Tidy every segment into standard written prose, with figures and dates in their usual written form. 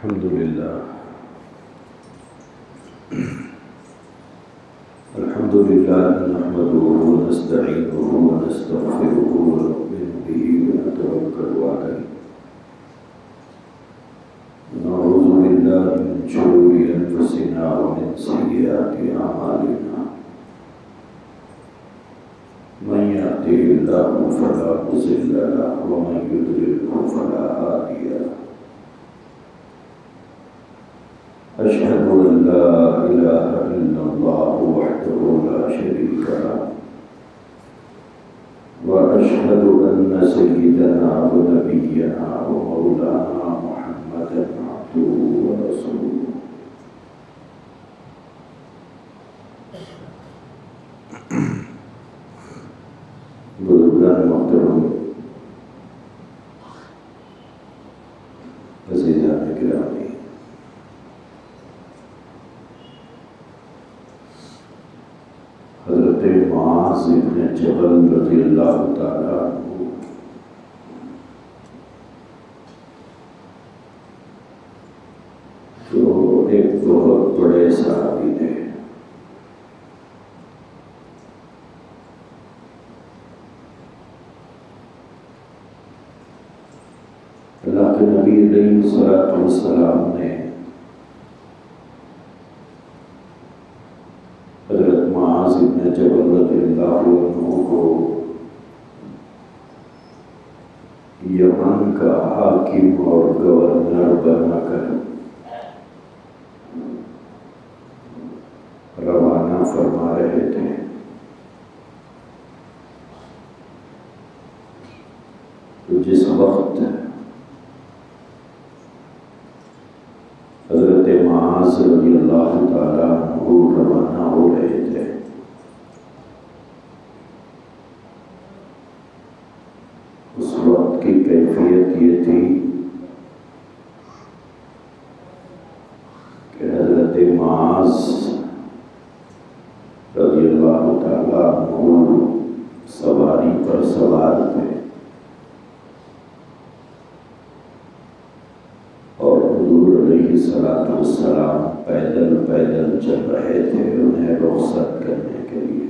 الحمد لله نحمده ونستعينه ونستغفره ونؤمن به ونتوكل عليه ونعوذ بالله من شرور أنفسنا ومن سيئات أعمالنا من يهده الله فلا مضل له ومن يضلل فلا هادي له أشهد أن لا إله إلا الله وحده لا شريك له وأشهد أن سيدنا ونبينا ومولانا محمدا عبده ورسوله بزرگان محترم عزیزان گرامی، حضرت معاذ بن جبل رضی اللہ تعالیٰ عنہ جو ایک بہت بڑے صحابی تھے، اللہ کے نبی علیہ الصلوۃ والسلام نے حضرت معاذ بن جبل رضی اللہ عنہ کو یمن کا حاکم اور گورنر بنا کر روانہ فرما رہے تھے۔ تو جس وقت حضرت معاذ رضی اللہ تعالیٰ عنہ روانہ ہو رہے تھے، اس وقت کی کیفیت یہ تھی کہ حضرت معاذ رضی اللہ تعالیٰ عنہ سواری پر سوار تھے اور حضور علیہ السلام پیدل چل رہے تھے انہیں رخصت کرنے کے لیے۔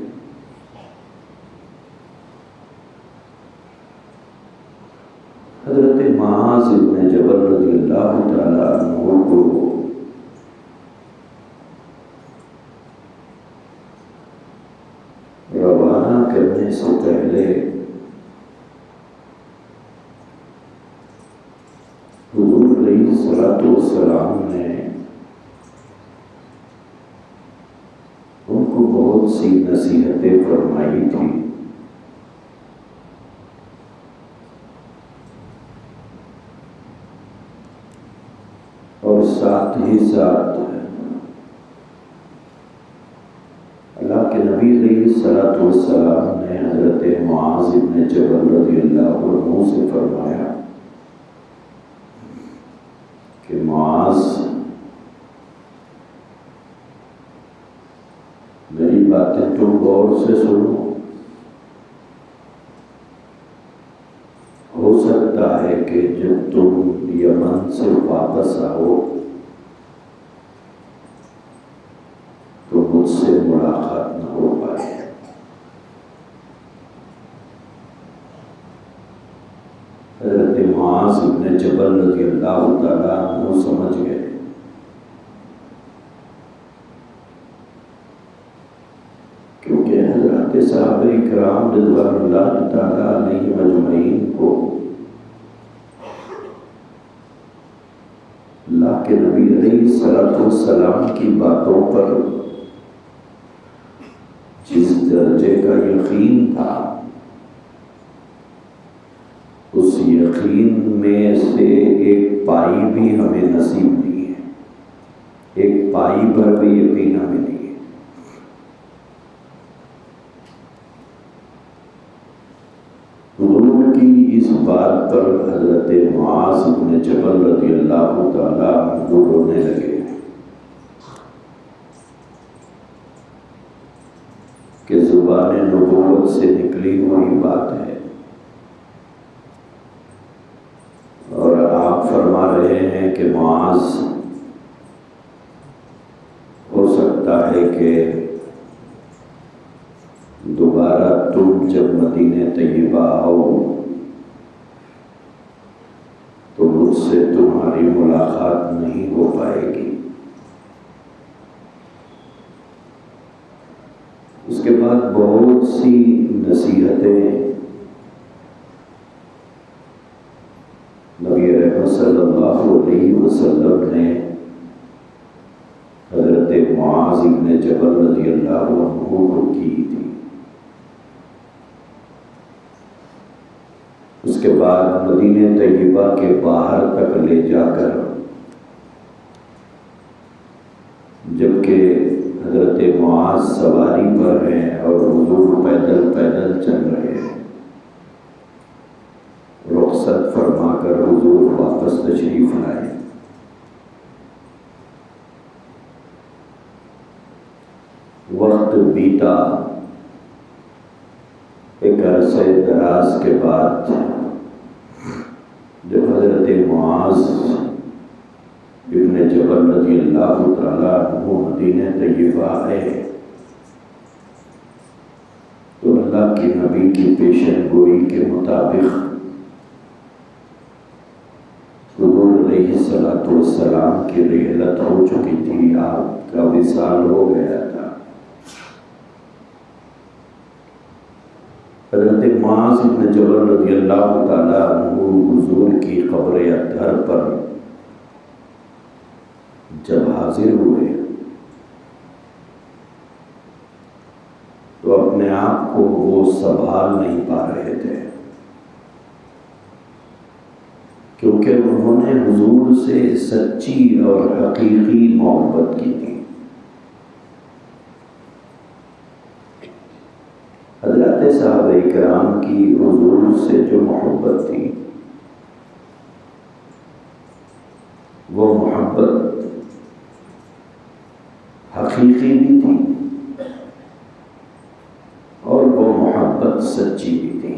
حضرت معاذ بن جبل رضی اللہ تعالیٰ عنہ کو روانہ کرنے سے پہلے حضور علیہ السلام نے ان کو بہت سی نصیحتیں فرمائی تھی، اور ساتھ ہی ساتھ اللہ کے نبی علیہ السلام نے حضرت معاذ بن جبل رضی اللہ عنہ سے فرمایا کہ معاذ میری باتیں تم غور سے سنو، ہو سکتا ہے کہ جب تم یمن سے واپس آؤ تو مجھ سے ملاقات نہ ہو پائے۔ حضرت معاذ بن جبل رضی اللہ تعالیٰ عنہ سمجھ گئے کیونکہ حضرت صحابہ اکرام رضوان اللہ تعالیٰ علیہم اجمعین کو اللہ کے نبی علیہ السلام کی باتوں پر جس درجے کا یقین تھا، اس یقین میں سے ایک پائی بھی ہمیں نصیب نہیں ہے، ایک پائی پر بھی یقین ہمیں نہیں ہے۔ حضور کی اس بات پر حضرت معاذ بن جبل رضی اللہ تعالیٰ عنہ رونے لگے کہ زبان نبوت سے نکلی ہوئی بات ہے، اور آپ فرما رہے ہیں کہ معاذ ہو سکتا ہے کہ دوبارہ تم جب مدینہ طیبہ آؤ تو مجھ سے تمہاری ملاقات نہیں ہو پائے گی۔ اس کے بعد بہت سی نصیحتیں نبی رحمت صلی اللہ علیہ وسلم نے حضرت معاذ بن جبل رضی اللہ عنہ کو کی تھی۔ اس کے بعد مدینہ طیبہ کے باہر تک لے جا کر، جبکہ حضرت معاذ سواری پر ہیں اور حضور پیدل پیدل چل رہے ہیں، رخصت فرما کر حضور واپس تشریف لائے۔ وقت بیتا، ایک عرصے دراز کے بعد جب حضرت معاذ ابن جبل رضی اللہ تعالیٰ عنہ مدینہ طیبہ آئے تو اللہ کے نبی کی پیشن گوئی کے مطابق حضور علیہ السلام کی رحلت ہو چکی تھی، آپ کا وصال ہو گیا تھا۔ حضرت معاذ بن جبل رضی اللہ تعالیٰ عنہ حضور کی قبر اطہر پر جب حاضر ہوئے تو اپنے آپ کو وہ سنبھال نہیں پا رہے تھے، کیونکہ انہوں نے حضور سے سچی اور حقیقی محبت کی تھی۔ حضرات صحابہ کرام کی حضور سے جو محبت تھی وہ محبت حقیقی بھی تھی اور وہ محبت سچی بھی تھی۔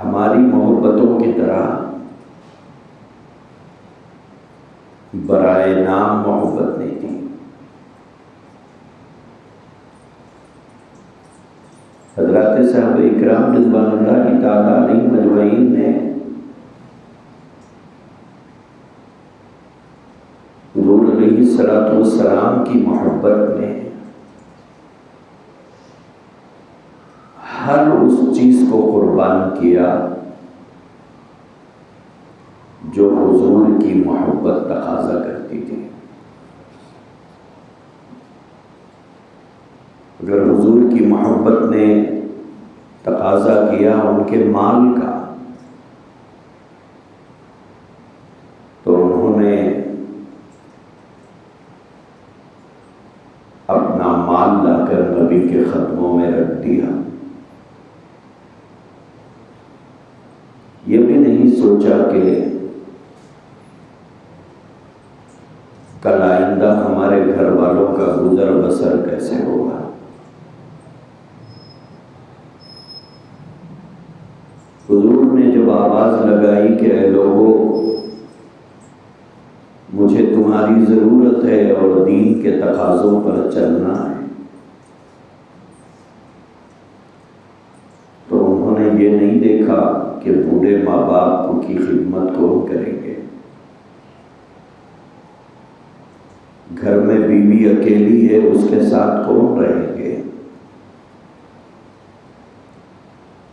ہماری محبتوں کی طرح برائے نام محبت نہیں تھی۔ حضرات صحابہ اکرام رضوان اللہ تعالیٰ علیہم اجمعین نے حضور علیہ السلام کی محبت میں ہر اس چیز کو قربان کیا جو حضور کی محبت تقاضا کرتی تھی۔ اگر حضور کی محبت نے تقاضا کیا ان کے مال کا تو انہوں نے اپنا مال لا کر نبی کے قدموں میں رکھ دیا۔ یہ بھی نہیں سوچا کہ کل آئندہ ہمارے گھر والوں کا گزر بسر کیسے ہوگا۔ حضور نے جب آواز لگائی کہ اے لوگوں مجھے تمہاری ضرورت ہے اور دین کے تقاضوں پر چلنا ہے، تو انہوں نے یہ نہیں دیکھا کہ بوڑھے ماں باپ کی خدمت کون کریں گے، گھر میں بیوی اکیلی ہے اس کے ساتھ کون رہیں گے،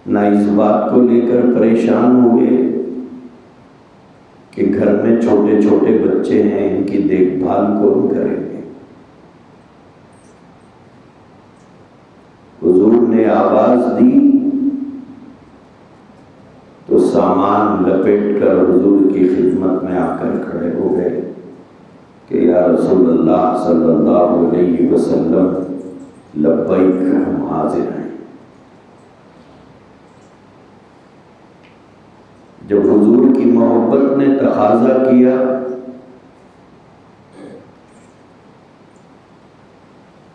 نہ اس بات کو لے کر پریشان ہوئے کہ گھر میں چھوٹے چھوٹے بچے ہیں ان کی دیکھ بھال کون کریں گے۔ حضور نے آواز دی تو سامان لپیٹ کر حضور کی خدمت میں آ کر کھڑے ہو گئے کہ یا رسول اللہ صلی اللہ علیہ وسلم لبیک، ہم حاضر ہیں۔ جب حضور کی محبت نے تقاضا کیا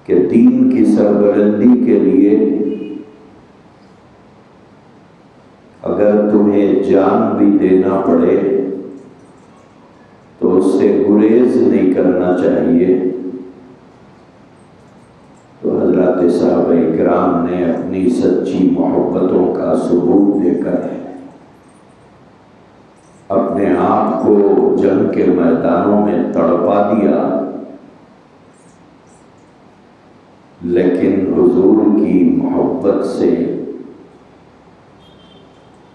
کہ دین کی سربلندی کے لیے اگر تمہیں جان بھی دینا پڑے تو اس سے گریز نہیں کرنا چاہیے۔ تو حضرات صحابہ کرام نے اپنی سچی محبتوں کا ثبوت دے کر اپنے آپ کو جنگ کے میدانوں میں تڑپا دیا، لیکن حضور کی محبت سے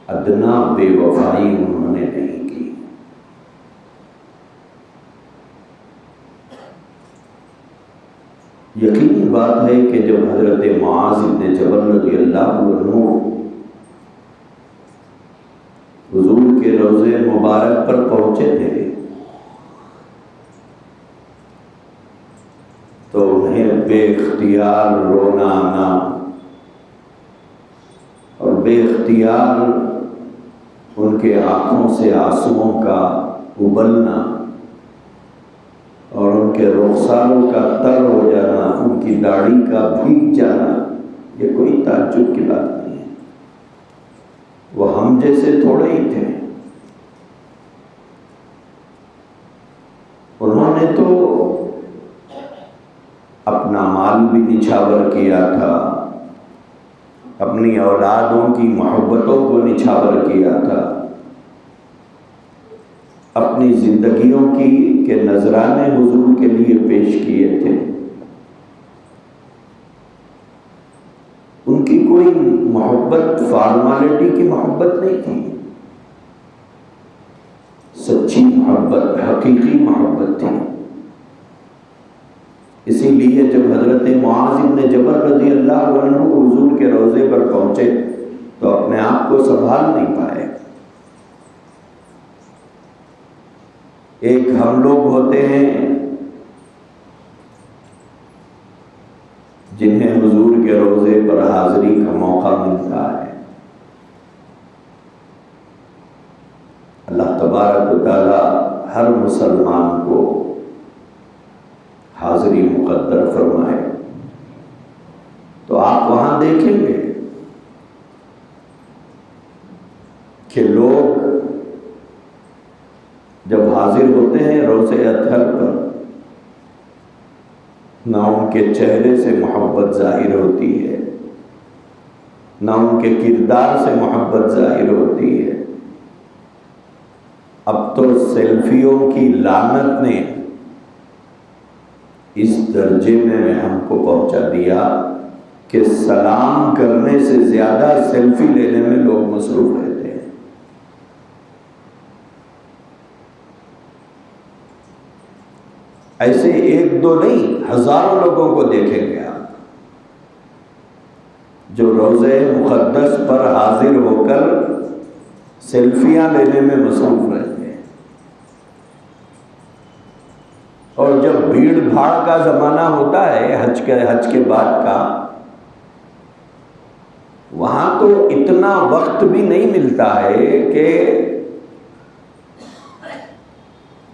ادنا بے وفائی انہوں نے نہیں کی۔ یقینی بات ہے کہ جب حضرت معاذ بن جبل رضی اللہ عنہ حضور کے روضے مبارک پر پہنچے تھے تو انہیں بے اختیار رونا آنا اور بے اختیار ان کے آنکھوں سے آنسوؤں کا ابلنا اور ان کے رخساروں کا تر ہو جانا، ان کی داڑھی کا بھیگ جانا، یہ کوئی تعجب کی بات نہیں ہے۔ وہ ہم جیسے تھوڑے ہی تھے۔ انہوں نے تو اپنا مال بھی نچھاور کیا تھا، اپنی اولادوں کی محبتوں کو نچھاور کیا تھا، اپنی زندگیوں کے نذرانے حضور کے لیے پیش کیے تھے۔ ان کی کوئی محبت فارمالٹی کی محبت نہیں تھی، سچی محبت، حقیقی محبت تھی۔ اسی لیے جب حضرت معاذ بن جبل رضی اللہ عنہ حضور کے روضے پر پہنچے تو اپنے آپ کو سنبھال نہیں پائے۔ ایک ہم لوگ ہوتے ہیں جنہیں حضور کے روضے پر حاضری کا موقع ملتا ہے، اللہ تبارک و تعالی ہر مسلمان کو حاضری مقدر فرمائے۔ تو آپ وہاں دیکھیں گے کہ لوگ جب حاضر ہوتے ہیں روضے اطہر پر، نہ ان کے چہرے سے محبت ظاہر ہوتی ہے، نہ ان کے کردار سے محبت ظاہر ہوتی ہے۔ اب تو سیلفیوں کی لعنت نے اس درجے میں ہم کو پہنچا دیا کہ سلام کرنے سے زیادہ سیلفی لینے میں لوگ مصروف رہتے ہیں۔ ایسے ایک دو نہیں، ہزاروں لوگوں کو دیکھیں گے آپ جو روضے مقدس پر حاضر ہو کر سیلفیاں لینے میں مصروف رہتے ہیں۔ اور جب بھیڑ بھاڑ کا زمانہ ہوتا ہے حج کے بعد کا، وہاں تو اتنا وقت بھی نہیں ملتا ہے کہ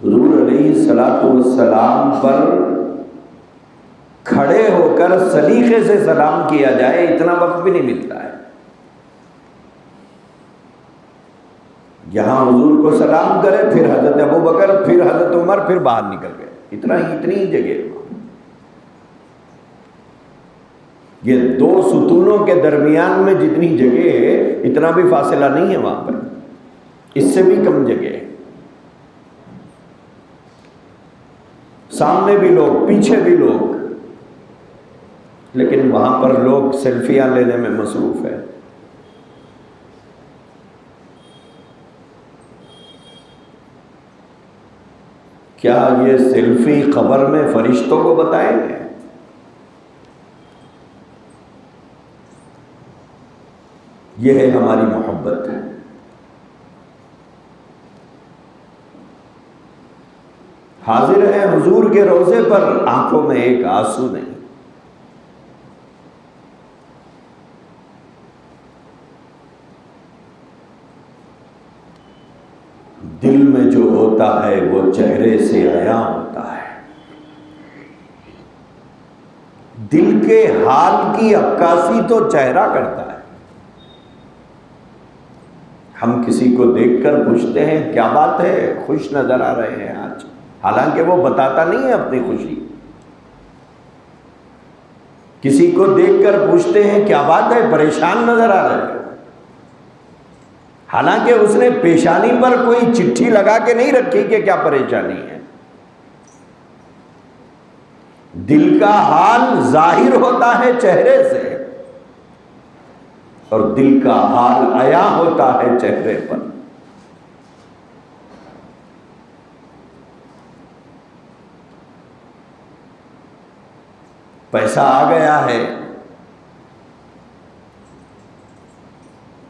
حضور علیہ الصلوۃ والسلام پر کھڑے ہو کر سلیقے سے سلام کیا جائے، اتنا وقت بھی نہیں ملتا ہے۔ یہاں حضور کو سلام کرے، پھر حضرت ابوبکر، پھر حضرت عمر، پھر باہر نکل گئے، اتنی ہی جگہ۔ یہ دو ستونوں کے درمیان میں جتنی جگہ ہے اتنا بھی فاصلہ نہیں ہے وہاں پر، اس سے بھی کم جگہ ہے۔ سامنے بھی لوگ، پیچھے بھی لوگ، لیکن وہاں پر لوگ سیلفیاں لینے میں مصروف ہیں۔ کیا یہ سیلفی قبر میں فرشتوں کو بتائیں گے؟ یہ ہے ہماری محبت۔ حاضر ہے حضور کے روضے پر، آنکھوں میں ایک آنسو نہیں۔ دل میں جو ہوتا ہے وہ چہرے سے عیاں ہوتا ہے۔ دل کے حال کی عکاسی تو چہرہ کرتا ہے۔ ہم کسی کو دیکھ کر پوچھتے ہیں کیا بات ہے خوش نظر آ رہے ہیں آج، حالانکہ وہ بتاتا نہیں ہے اپنی خوشی. کسی کو دیکھ کر پوچھتے ہیں کیا بات ہے پریشان نظر آ رہے ہیں، حالانکہ اس نے پیشانی پر کوئی چٹھی لگا کے نہیں رکھی کہ کیا پریشانی ہے. دل کا حال ظاہر ہوتا ہے چہرے سے اور دل کا حال عیاں ہوتا ہے چہرے پر. پیسہ آ گیا ہے،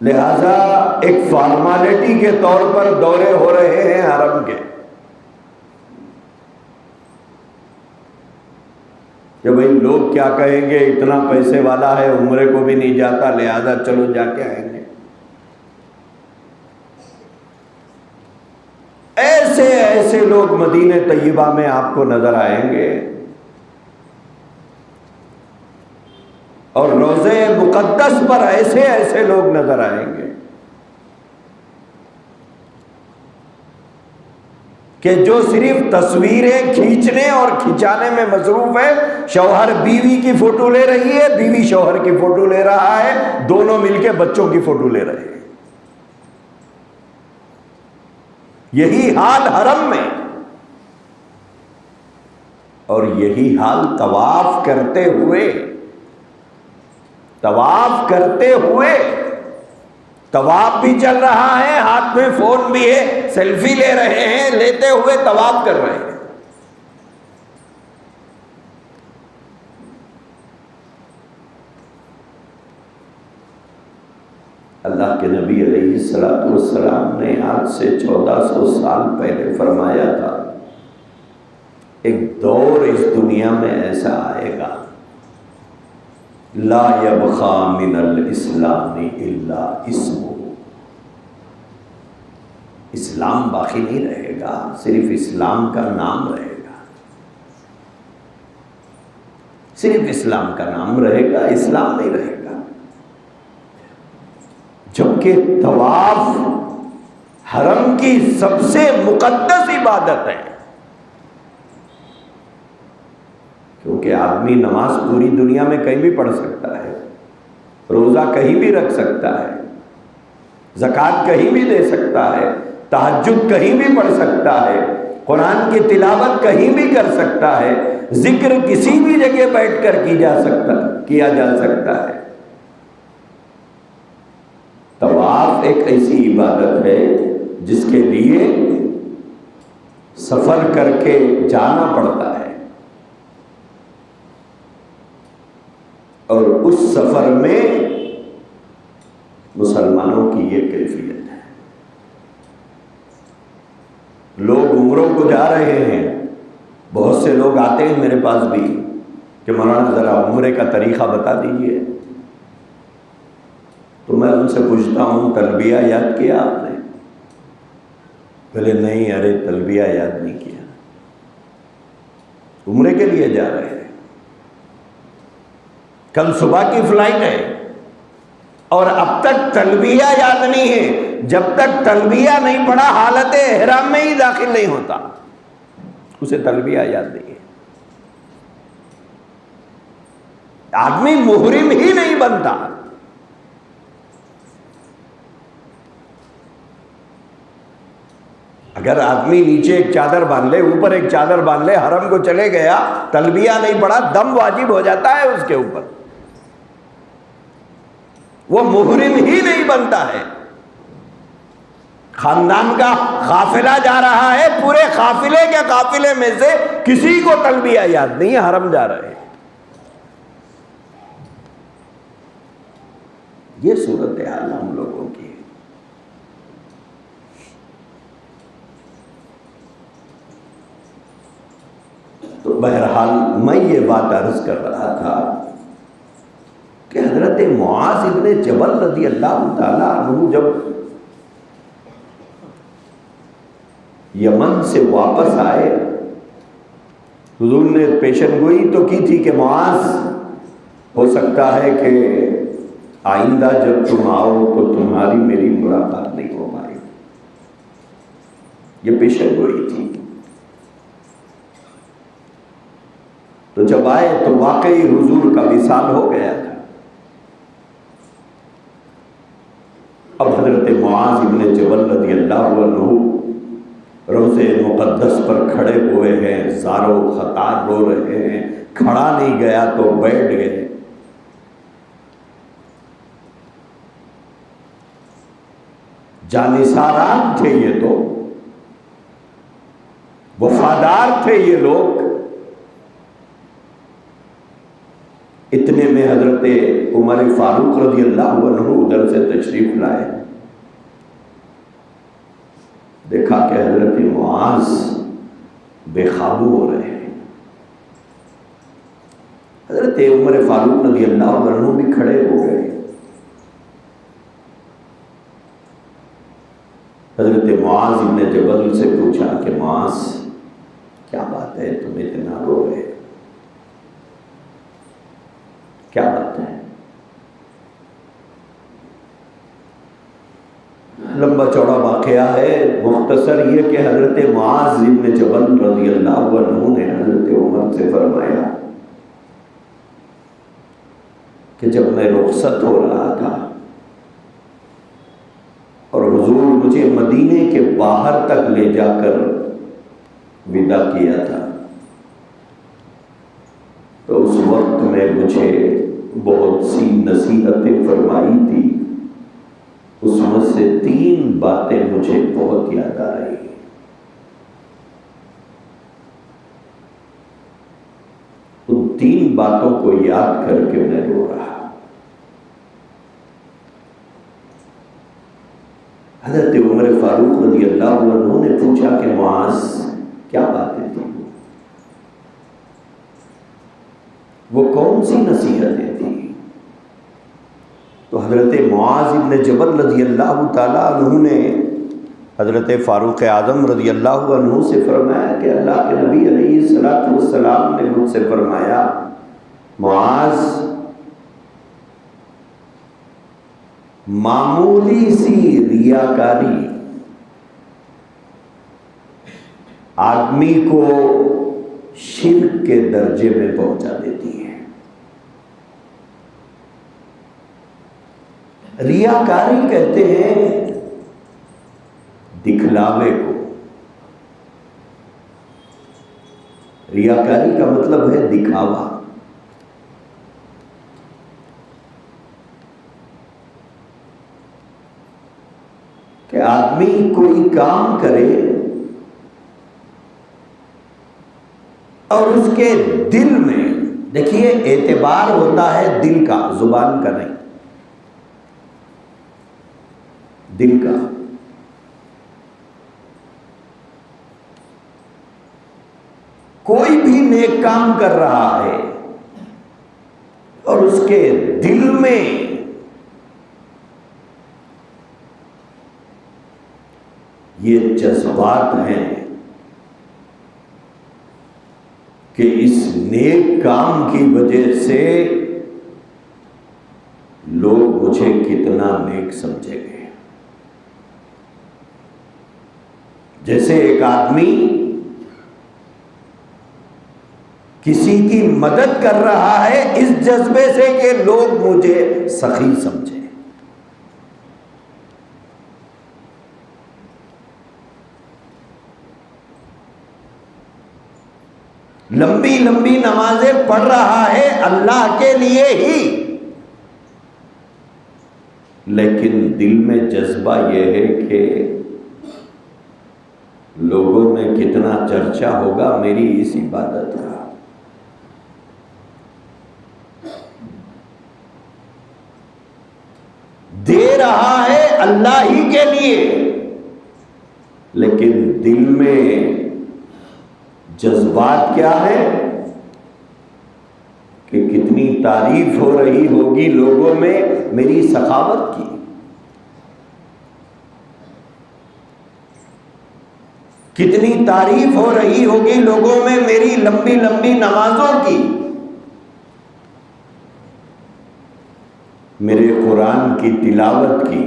لہذا ایک فارمالٹی کے طور پر دورے ہو رہے ہیں حرم کے کہ بھئی لوگ کیا کہیں گے، اتنا پیسے والا ہے عمرے کو بھی نہیں جاتا، لہذا چلو جا کے آئیں گے. ایسے ایسے لوگ مدینہ طیبہ میں آپ کو نظر آئیں گے اور روضہ مقدس پر ایسے ایسے لوگ نظر آئیں گے کہ جو صرف تصویریں کھینچنے اور کھنچانے میں مصروف ہے. شوہر بیوی کی فوٹو لے رہی ہے، بیوی شوہر کی فوٹو لے رہا ہے، دونوں مل کے بچوں کی فوٹو لے رہے ہیں. یہی حال حرم میں، اور یہی حال طواف کرتے ہوئے طواف بھی چل رہا ہے، ہاتھ میں فون بھی ہے، سیلفی لے رہے ہیں، لیتے ہوئے طواف کر رہے ہیں. اللہ کے نبی علیہ السلام نے آج سے 1400 سال پہلے فرمایا تھا ایک دور اس دنیا میں ایسا آئے گا لا یبقی من الاسلام الا اسمہ. اسلام باقی نہیں رہے گا، صرف اسلام کا نام رہے گا. صرف اسلام کا نام رہے گا، اسلام نہیں رہے گا. جبکہ طواف حرم کی سب سے مقدس عبادت ہے، کیونکہ آدمی نماز پوری دنیا میں کہیں بھی پڑھ سکتا ہے، روزہ کہیں بھی رکھ سکتا ہے، زکوٰۃ کہیں بھی دے سکتا ہے، تہجد کہیں بھی پڑھ سکتا ہے، قرآن کی تلاوت کہیں بھی کر سکتا ہے، ذکر کسی بھی جگہ بیٹھ کر کیا جا سکتا ہے. طواف ایک ایسی عبادت ہے جس کے لیے سفر کر کے جانا پڑتا ہے، اور اس سفر میں مسلمانوں کی یہ کیفیت ہے. لوگ عمروں کو جا رہے ہیں، بہت سے لوگ آتے ہیں میرے پاس بھی کہ مولانا ذرا عمرے کا طریقہ بتا دیجئے. تو میں ان سے پوچھتا ہوں تلبیہ یاد کیا آپ نے؟ پہلے نہیں، ارے تلبیہ یاد نہیں کیا. عمرے کے لیے جا رہے ہیں، کل صبح کی فلائٹ ہے اور اب تک تلبیہ یاد نہیں ہے. جب تک تلبیہ نہیں پڑھا حالت احرام میں ہی داخل نہیں ہوتا، اسے تلبیہ یاد نہیں ہے. آدمی محرم ہی نہیں بنتا. اگر آدمی نیچے ایک چادر باندھ لے، اوپر ایک چادر باندھ لے، حرم کو چلے گیا، تلبیہ نہیں پڑھا، دم واجب ہو جاتا ہے اس کے اوپر، وہ محرم ہی نہیں بنتا ہے. خاندان کا قافلہ جا رہا ہے، پورے قافلے کے قافلے میں سے کسی کو تلبیہ یاد نہیں ہے، حرم جا رہے ہیں. یہ صورتحال ہم لوگوں کی ہے. تو بہرحال میں یہ بات عرض کر رہا تھا کہ حضرت معاذ ابن جبل رضی اللہ تعالیٰ عنہ جب یمن سے واپس آئے، حضور نے پیشن گوئی تو کی تھی کہ معاذ ہو سکتا ہے کہ آئندہ جب تم آؤ تو تمہاری میری ملاقات نہیں ہو پائے. یہ پیشن گوئی تھی. تو جب آئے تو واقعی حضور کا وصال ہو گیا تھا. اب حضرت معاذ ابن جبل رضی اللہ عنہ روضہ مقدس پر کھڑے ہوئے ہیں، زارو خطار رو رہے ہیں. کھڑا نہیں گیا تو بیٹھ گئے. جانثاران تھے یہ، تو وفادار تھے یہ لوگ. اتنے میں حضرت عمر فاروق رضی اللہ عنہ ادھر سے تشریف لائے. دیکھا کہ حضرت معاذ بے قابو ہو رہے ہیں. حضرت عمر فاروق رضی اللہ عنہ بھی کھڑے ہو گئے. حضرت معاذ ابن جبل سے پوچھا کہ معاذ کیا بات ہے، تم اتنا رو رہے، کیا بات ہے؟ لمبا چوڑا واقعہ ہے، مختصر یہ کہ حضرت معاذ ابن جبل رضی اللہ عنہ نے حضرت عمر سے فرمایا کہ جب میں رخصت ہو رہا تھا اور حضور مجھے مدینے کے باہر تک لے جا کر ودا کیا تھا، تو اس وقت میں مجھے بہت سی نصیحتیں فرمائی تھی. اس میں سے 3 باتیں مجھے بہت یاد آ رہی ہیں. ان 3 باتوں کو یاد کر کے میں رو رہا. حضرت عمر فاروق رضی اللہ عنہ نے پوچھا کہ معاذ کیا باتیں تھیں، وہ کون سی نصیحتیں تھیں؟ تو حضرت معاذ ابن جبل رضی اللہ تعالیٰ عنہ نے حضرت فاروق اعظم رضی اللہ عنہ سے فرمایا کہ اللہ کے نبی علیہ الصلوۃ والسلام نے مجھ سے فرمایا، معاذ معمولی سی ریاکاری آدمی کو شرک کے درجے میں پہنچا دیتی ہے. ریاکاری کہتے ہیں دکھلاوے کو. ریاکاری کا مطلب ہے دکھاوا. کہ آدمی کوئی کام کرے اور اس کے دل میں، دیکھیے اعتبار ہوتا ہے دل کا، زبان کا نہیں، دل کا. کوئی بھی نیک کام کر رہا ہے اور اس کے دل میں یہ جذبات ہیں کہ اس نیک کام کی وجہ سے لوگ مجھے کتنا نیک سمجھیں گے. جیسے ایک آدمی کسی کی مدد کر رہا ہے اس جذبے سے کہ لوگ مجھے سخی سمجھیں. لمبی لمبی نمازیں پڑھ رہا ہے اللہ کے لیے ہی، لیکن دل میں جذبہ یہ ہے کہ لوگوں میں کتنا چرچا ہوگا میری اس عبادت کا. دے رہا ہے اللہ ہی کے لیے، لیکن دل میں جذبات کیا ہے کہ کتنی تعریف ہو رہی ہوگی لوگوں میں میری سخاوت کی، کتنی تعریف ہو رہی ہوگی لوگوں میں میری لمبی لمبی نمازوں کی، میرے قرآن کی تلاوت کی،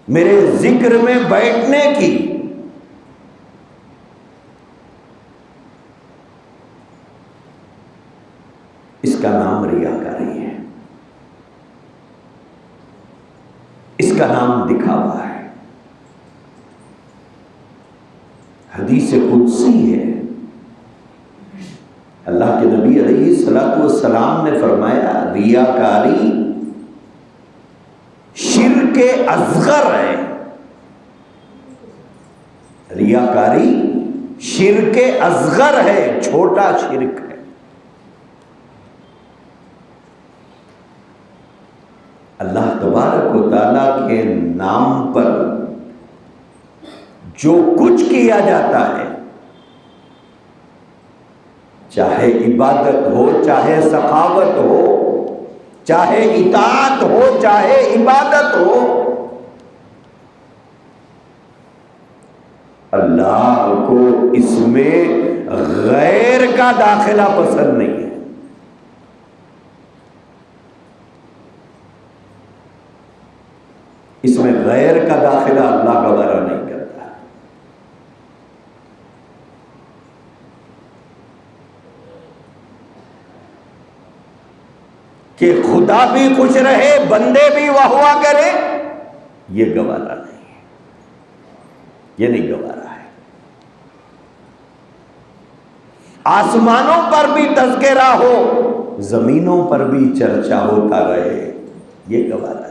میرے ذکر میں بیٹھنے کی، اس کا نام ریاکاری ہے، اس کا نام دکھاوا ہے۔ حدیث قدسی ہے، اللہ کے نبی علیہ الصلوۃ والسلام نے فرمایا ریاکاری شرک اصغر ہے، ریاکاری شرک اصغر ہے، چھوٹا شرک ہے۔ اللہ تبارک و تعالیٰ کے نام پر جو کچھ کیا جاتا ہے، چاہے عبادت ہو، چاہے سخاوت ہو، چاہے اطاعت ہو، چاہے عبادت ہو، اللہ کو اس میں غیر کا داخلہ پسند نہیں ہے۔ اس میں غیر کا داخلہ اللہ گوارا نہیں کرتا۔ کہ خدا بھی خوش رہے، بندے بھی واہ واہ کرے، یہ گوارا نہیں ہے، یہ نہیں گوارا ہے۔ آسمانوں پر بھی تذکرہ ہو، زمینوں پر بھی چرچا ہوتا رہے، یہ گوارا نہیں۔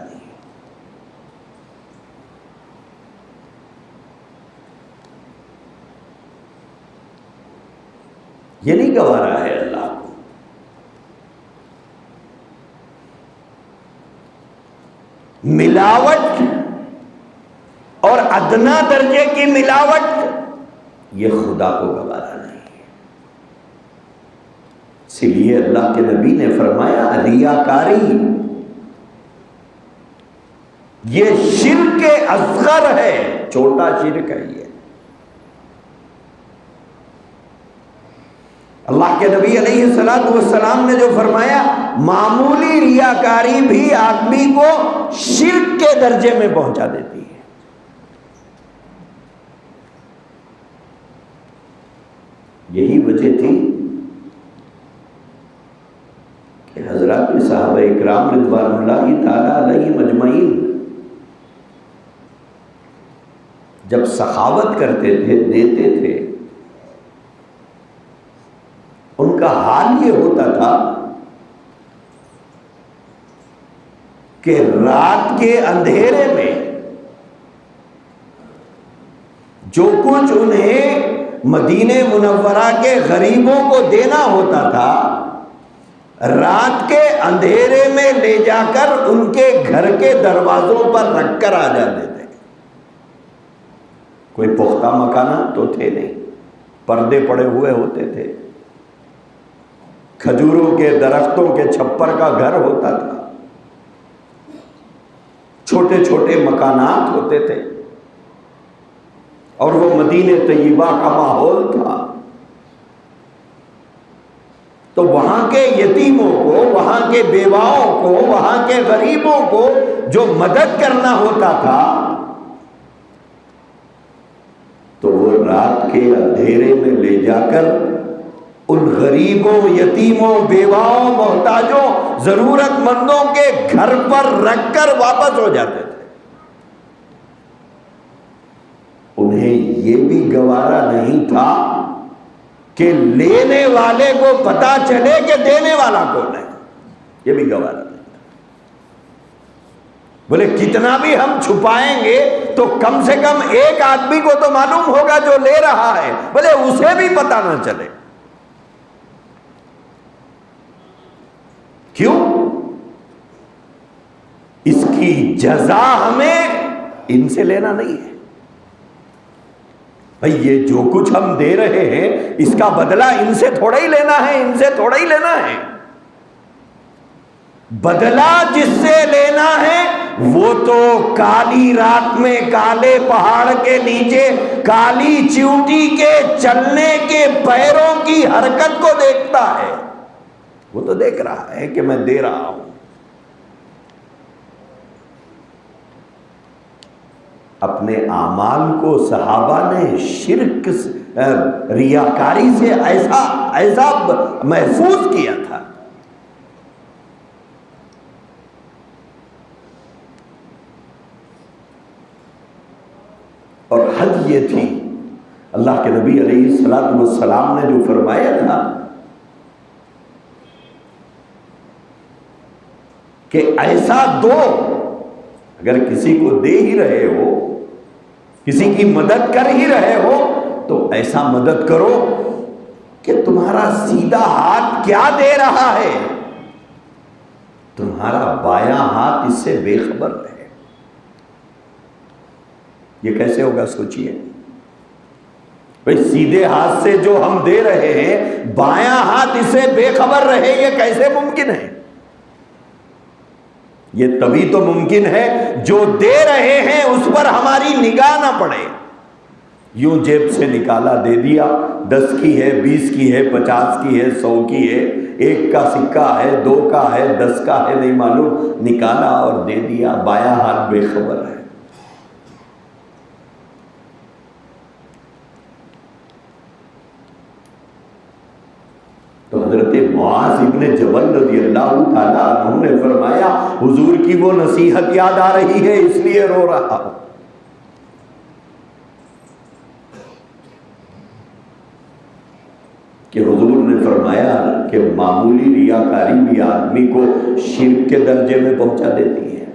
یہ نہیں گوارا ہے اللہ کو۔ ملاوٹ اور ادنا درجے کی ملاوٹ یہ خدا کو گوارا نہیں ہے۔ اسی لیے اللہ کے نبی نے فرمایا ریاکاری یہ شرک اصغر ہے، چھوٹا شرک ہے۔ یہ اللہ کے نبی علیہ الصلوۃ والسلام نے جو فرمایا معمولی ریاکاری بھی آدمی کو شرک کے درجے میں پہنچا دیتی ہے۔ یہی وجہ تھی کہ حضرات صحابہ اکرام رضوان اللہ تعالی علیہم اجمعین جب سخاوت کرتے تھے، دیتے تھے، ان کا حال یہ ہوتا تھا کہ رات کے اندھیرے میں جو کچھ انہیں مدینہ منورہ کے غریبوں کو دینا ہوتا تھا، رات کے اندھیرے میں لے جا کر ان کے گھر کے دروازوں پر رکھ کر آ جاتے تھے۔ کوئی پختہ مکانات تو تھے نہیں، پردے پڑے ہوئے ہوتے تھے، کھجوروں کے درختوں کے چھپر کا گھر ہوتا تھا، چھوٹے چھوٹے مکانات ہوتے تھے، اور وہ مدینہ طیبہ کا ماحول تھا۔ تو وہاں کے یتیموں کو، وہاں کے بیواؤں کو، وہاں کے غریبوں کو جو مدد کرنا ہوتا تھا، تو وہ رات کے اندھیرے میں لے جا کر ان غریبوں، یتیموں، بیواؤں، محتاجوں، ضرورت مندوں کے گھر پر رکھ کر واپس ہو جاتے تھے۔ انہیں یہ بھی گوارا نہیں تھا کہ لینے والے کو پتا چلے کہ دینے والا کون ہے، یہ بھی گوارا نہیں تھا۔ بولے کتنا بھی ہم چھپائیں گے تو کم سے کم ایک آدمی کو تو معلوم ہوگا جو لے رہا ہے، بولے اسے بھی پتا نہ چلے۔ کیوں؟ اس کی جزا ہمیں ان سے لینا نہیں ہے۔ بھئی یہ جو کچھ ہم دے رہے ہیں اس کا بدلہ ان سے تھوڑا ہی لینا ہے، ان سے تھوڑا ہی لینا ہے۔ بدلہ جس سے لینا ہے وہ تو کالی رات میں کالے پہاڑ کے نیچے کالی چیونٹی کے چلنے کے پیروں کی حرکت کو دیکھتا ہے۔ وہ تو دیکھ رہا ہے کہ میں دے رہا ہوں. اپنے اعمال کو صحابہ نے شرک ریاکاری سے ایسا محفوظ کیا تھا. اور حد یہ تھی، اللہ کے نبی علیہ الصلوۃ والسلام نے جو فرمایا تھا کہ ایسا دو، اگر کسی کو دے ہی رہے ہو، کسی کی مدد کر ہی رہے ہو، تو ایسا مدد کرو کہ تمہارا سیدھا ہاتھ کیا دے رہا ہے، تمہارا بایاں ہاتھ اس سے بے خبر رہے. یہ کیسے ہوگا سوچئے بھئی، سیدھے ہاتھ سے جو ہم دے رہے ہیں بایاں ہاتھ اس سے بے خبر رہے، یہ کیسے ممکن ہے؟ یہ تبھی تو ممکن ہے جو دے رہے ہیں اس پر ہماری نگاہ نہ پڑے. یوں جیب سے نکالا دے دیا، 10 کی ہے، 20 کی ہے، 50 کی ہے، 100 کی ہے، 1 کا سکہ ہے، 2 کا ہے، 10 کا ہے، نہیں معلوم، نکالا اور دے دیا، بایاں ہاتھ بے خبر ہے. تو حضرت معاذ ابن جبل رضی اللہ تعالیٰ عنہ نے فرمایا، حضور کی وہ نصیحت یاد آ رہی ہے اس لیے رو رہا ہوں. کہ حضور نے فرمایا کہ معمولی ریاکاری بھی آدمی کو شرک کے درجے میں پہنچا دیتی ہے.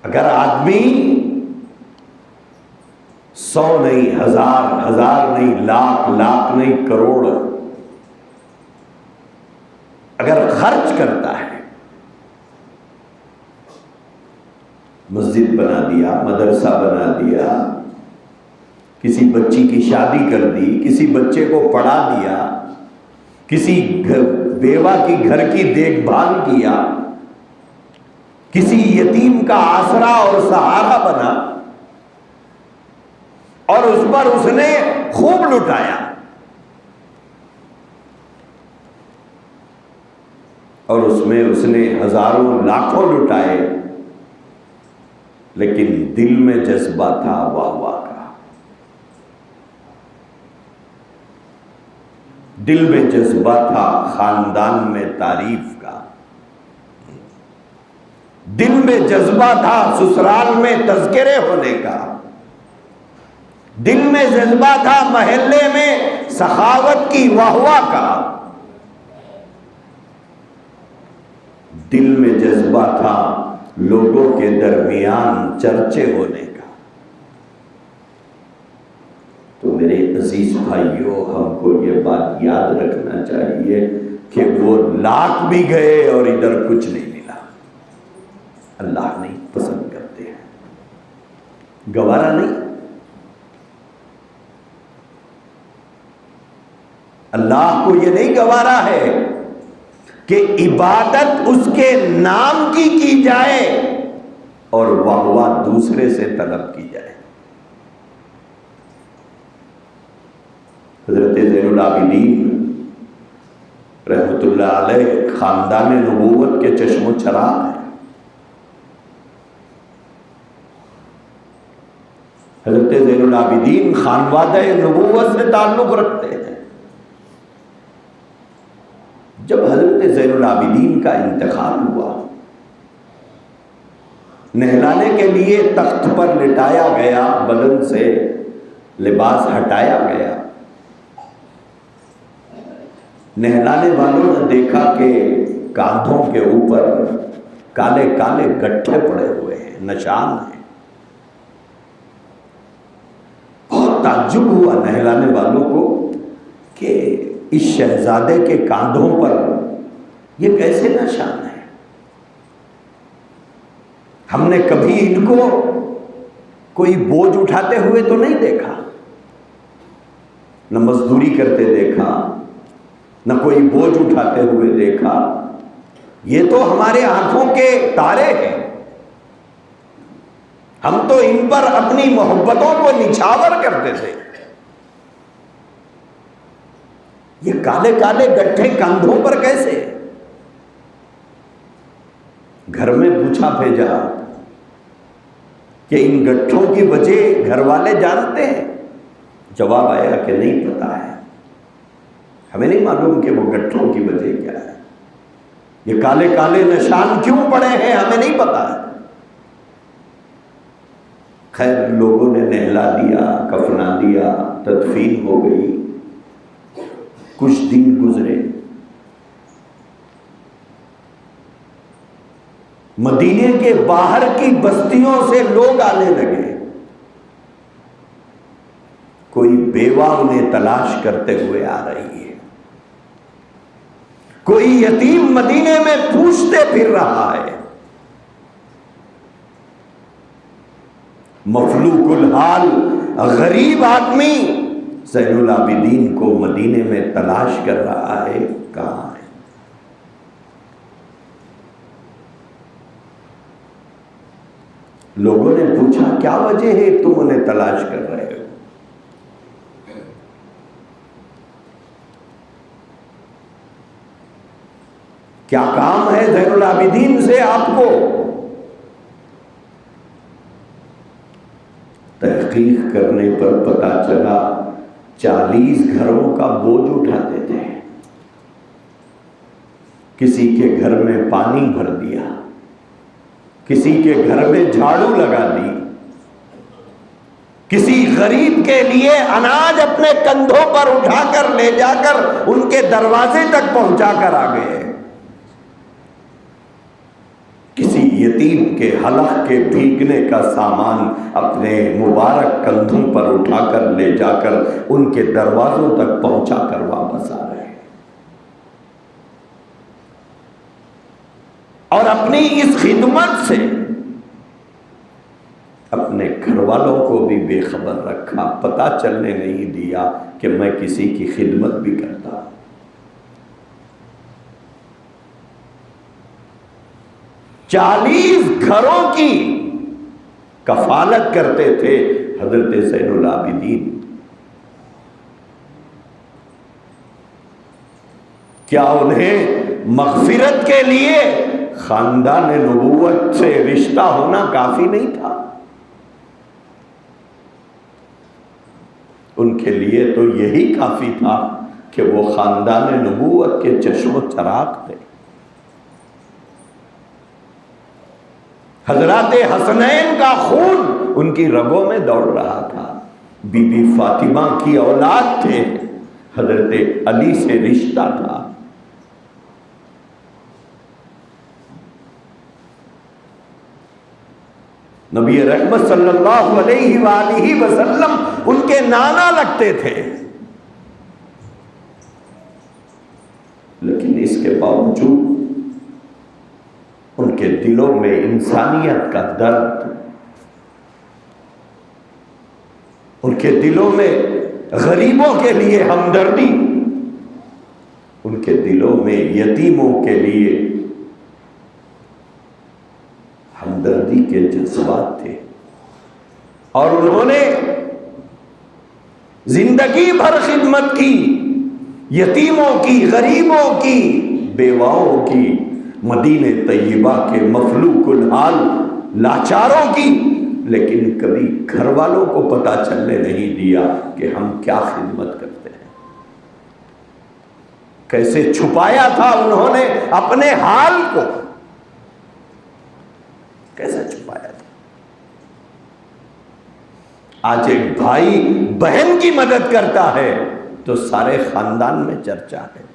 اگر آدمی 100 نہیں، 1000 نہیں، لاکھ نہیں، کروڑ اگر خرچ کرتا ہے، مسجد بنا دیا، مدرسہ بنا دیا، کسی بچی کی شادی کر دی، کسی بچے کو پڑھا دیا، کسی بیوہ کی گھر کی دیکھ بھال کیا، کسی یتیم کا آسرا اور سہارا بنا، اور اس پر اس نے خوب لٹایا، اور اس میں اس نے ہزاروں لاکھوں لٹائے، لیکن دل میں جذبہ تھا واہ واہ کا، دل میں جذبہ تھا خاندان میں تعریف کا، دل میں جذبہ تھا سسرال میں تذکرے ہونے کا، دل میں جذبہ تھا محلے میں سخاوت کی واہ واہ کا، دل میں جذبہ تھا لوگوں کے درمیان چرچے ہونے کا. تو میرے عزیز بھائیوں، ہم کو یہ بات یاد رکھنا چاہیے کہ وہ لاکھ بھی گئے اور ادھر کچھ نہیں ملا. اللہ نہیں پسند کرتے ہیں، گوارا نہیں. اللہ کو یہ نہیں گوارا ہے کہ عبادت اس کے نام کی جائے اور واہ واہ دوسرے سے طلب کی جائے. حضرت زین العابدین رحمت اللہ علیہ خاندان نبوت کے چشم و چراغ ہیں. حضرت زین العابدین خانوادہ نبوت سے تعلق رکھتے ہیں. جب حضرت زین العابدین کا انتقال ہوا، نہلانے کے لیے تخت پر لٹایا گیا، بدن سے لباس ہٹایا گیا. نہلانے والوں نے دیکھا کہ کاندھوں کے اوپر کالے کالے گٹھے پڑے ہوئے ہیں، نشان ہیں. بہت تعجب ہوا نہلانے والوں کو کہ اس شہزادے کے کاندھوں پر یہ کیسے نشان ہے؟ ہم نے کبھی ان کو کوئی بوجھ اٹھاتے ہوئے تو نہیں دیکھا، نہ مزدوری کرتے دیکھا، نہ کوئی بوجھ اٹھاتے ہوئے دیکھا. یہ تو ہمارے آنکھوں کے تارے ہیں، ہم تو ان پر اپنی محبتوں کو نچھاور کرتے تھے. یہ کالے کالے گٹھے کندھوں پر کیسے؟ گھر میں پوچھا بھیجا کہ ان گٹھوں کی وجہ گھر والے جانتے ہیں؟ جواب آیا کہ نہیں پتا ہے، ہمیں نہیں معلوم کہ وہ گٹھوں کی وجہ کیا ہے، یہ کالے کالے نشان کیوں پڑے ہیں ہمیں نہیں پتا ہے. خیر لوگوں نے نہلا دیا، کفنا دیا، تدفین ہو گئی. کچھ دن گزرے، مدینے کے باہر کی بستیوں سے لوگ آنے لگے. کوئی بیوہ انہیں تلاش کرتے ہوئے آ رہی ہے، کوئی یتیم مدینے میں پوچھتے پھر رہا ہے. مفلوق الحال غریب آدمی زین العابدین کو مدینے میں تلاش کر رہا ہے، کہاں ہے؟ لوگوں نے پوچھا کیا وجہ ہے تم انہیں تلاش کر رہے ہو؟ کیا کام ہے زین العابدین سے آپ کو؟ تحقیق کرنے پر پتا چلا 40 گھروں کا بوجھ اٹھاتے تھے. کسی کے گھر میں پانی بھر دیا، کسی کے گھر میں جھاڑو لگا دی، کسی غریب کے لیے اناج اپنے کندھوں پر اٹھا کر لے جا کر ان کے دروازے تک پہنچا کر آ گئے. کسی یتیم کے حلق کے بھیگنے کا سامان اپنے مبارک کندھوں پر اٹھا کر لے جا کر ان کے دروازوں تک پہنچا کر واپس آ رہے ہیں. اور اپنی اس خدمت سے اپنے گھر والوں کو بھی بے خبر رکھا، پتہ چلنے نہیں دیا کہ میں کسی کی خدمت بھی کرتا ہوں. 40 گھروں کی کفالت کرتے تھے حضرت زین العابدین. کیا انہیں مغفرت کے لیے خاندان نبوت سے رشتہ ہونا کافی نہیں تھا؟ ان کے لیے تو یہی کافی تھا کہ وہ خاندان نبوت کے چشم و چراغ تھے. حضرات حسنین کا خون ان کی رگوں میں دوڑ رہا تھا. بی بی فاطمہ کی اولاد تھے، حضرت علی سے رشتہ تھا. نبی رحمت صلی اللہ علیہ وآلہ وسلم ان کے نانا لگتے تھے، لیکن اس کے باوجود ان کے دلوں میں انسانیت کا درد، ان کے دلوں میں غریبوں کے لیے ہمدردی، ان کے دلوں میں یتیموں کے لیے ہمدردی کے جذبات تھے. اور انہوں نے زندگی بھر خدمت کی، یتیموں کی، غریبوں کی، بیواؤں کی، مدینہ طیبہ کے مفلوق الحال لاچاروں کی، لیکن کبھی گھر والوں کو پتہ چلنے نہیں دیا کہ ہم کیا خدمت کرتے ہیں. کیسے چھپایا تھا انہوں نے اپنے حال کو، کیسے چھپایا تھا. آج ایک بھائی بہن کی مدد کرتا ہے تو سارے خاندان میں چرچا ہے.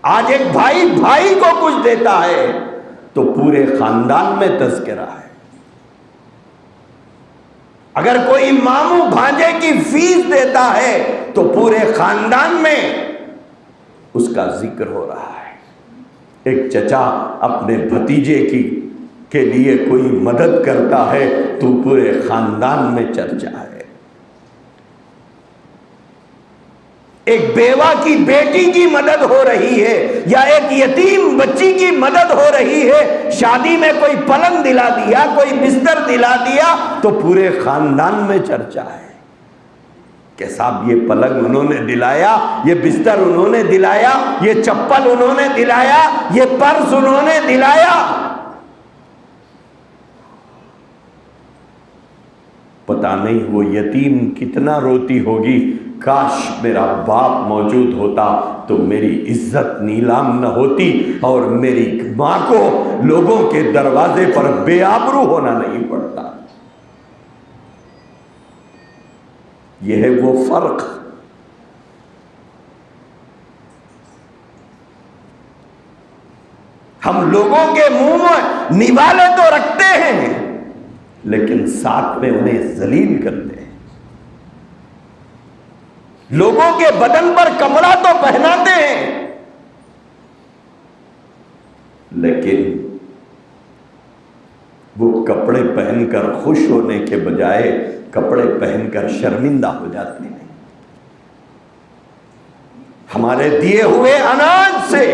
آج ایک بھائی بھائی کو کچھ دیتا ہے تو پورے خاندان میں تذکرہ ہے. اگر کوئی ماموں بھانجے کی فیس دیتا ہے تو پورے خاندان میں اس کا ذکر ہو رہا ہے. ایک چچا اپنے بھتیجے کے لیے کوئی مدد کرتا ہے تو پورے خاندان میں چرچا ہے. ایک بیوہ کی بیٹی کی مدد ہو رہی ہے یا ایک یتیم بچی کی مدد ہو رہی ہے، شادی میں کوئی پلنگ دلا دیا، کوئی بستر دلا دیا تو پورے خاندان میں چرچا ہے کہ صاحب یہ پلنگ انہوں نے دلایا، یہ بستر انہوں نے دلایا، یہ چپل انہوں نے دلایا، یہ پرس انہوں نے دلایا۔ پتہ نہیں وہ یتیم کتنا روتی ہوگی، کاش میرا باپ موجود ہوتا تو میری عزت نیلام نہ ہوتی اور میری ماں کو لوگوں کے دروازے پر بے آبرو ہونا نہیں پڑتا۔ یہ ہے وہ فرق۔ ہم لوگوں کے منہ میں نوالے تو رکھتے ہیں لیکن ساتھ میں انہیں ذلیل کرتے ہیں، لوگوں کے بدن پر کپڑا تو پہناتے ہیں لیکن وہ کپڑے پہن کر خوش ہونے کے بجائے کپڑے پہن کر شرمندہ ہو جاتے ہیں۔ ہمارے دیے ہوئے اناج سے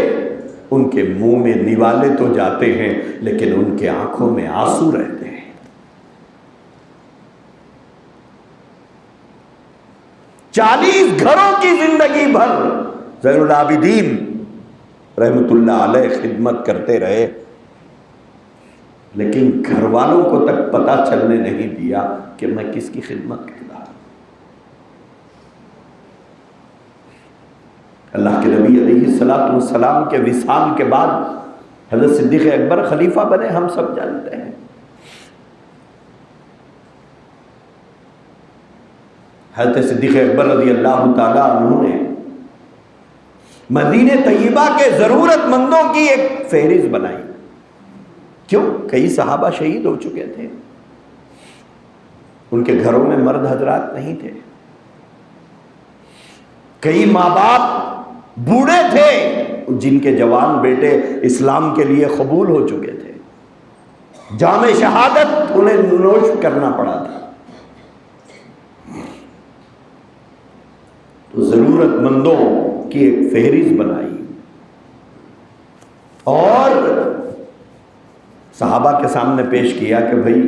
ان کے منہ میں نوالے تو جاتے ہیں لیکن ان کے آنکھوں میں آنسو رہتے ہیں۔ 40 گھروں کی زندگی بھر زین العابدین رحمت اللہ علیہ خدمت کرتے رہے لیکن گھر والوں کو تک پتہ چلنے نہیں دیا کہ میں کس کی خدمت کر رہا ہوں۔ اللہ کے نبی علیہ الصلوۃ والسلام کے وصال کے بعد حضرت صدیق اکبر خلیفہ بنے، ہم سب جانتے ہیں۔ حضرت صدیق اکبر رضی اللہ تعالی عنہ نے مدینہ طیبہ کے ضرورت مندوں کی ایک فہرست بنائی۔ کیوں؟ کئی صحابہ شہید ہو چکے تھے، ان کے گھروں میں مرد حضرات نہیں تھے، کئی ماں باپ بوڑھے تھے جن کے جوان بیٹے اسلام کے لیے قبول ہو چکے تھے، جام شہادت انہیں نوش کرنا پڑا تھا۔ تو ضرورت مندوں کی ایک فہرست بنائی اور صحابہ کے سامنے پیش کیا کہ بھئی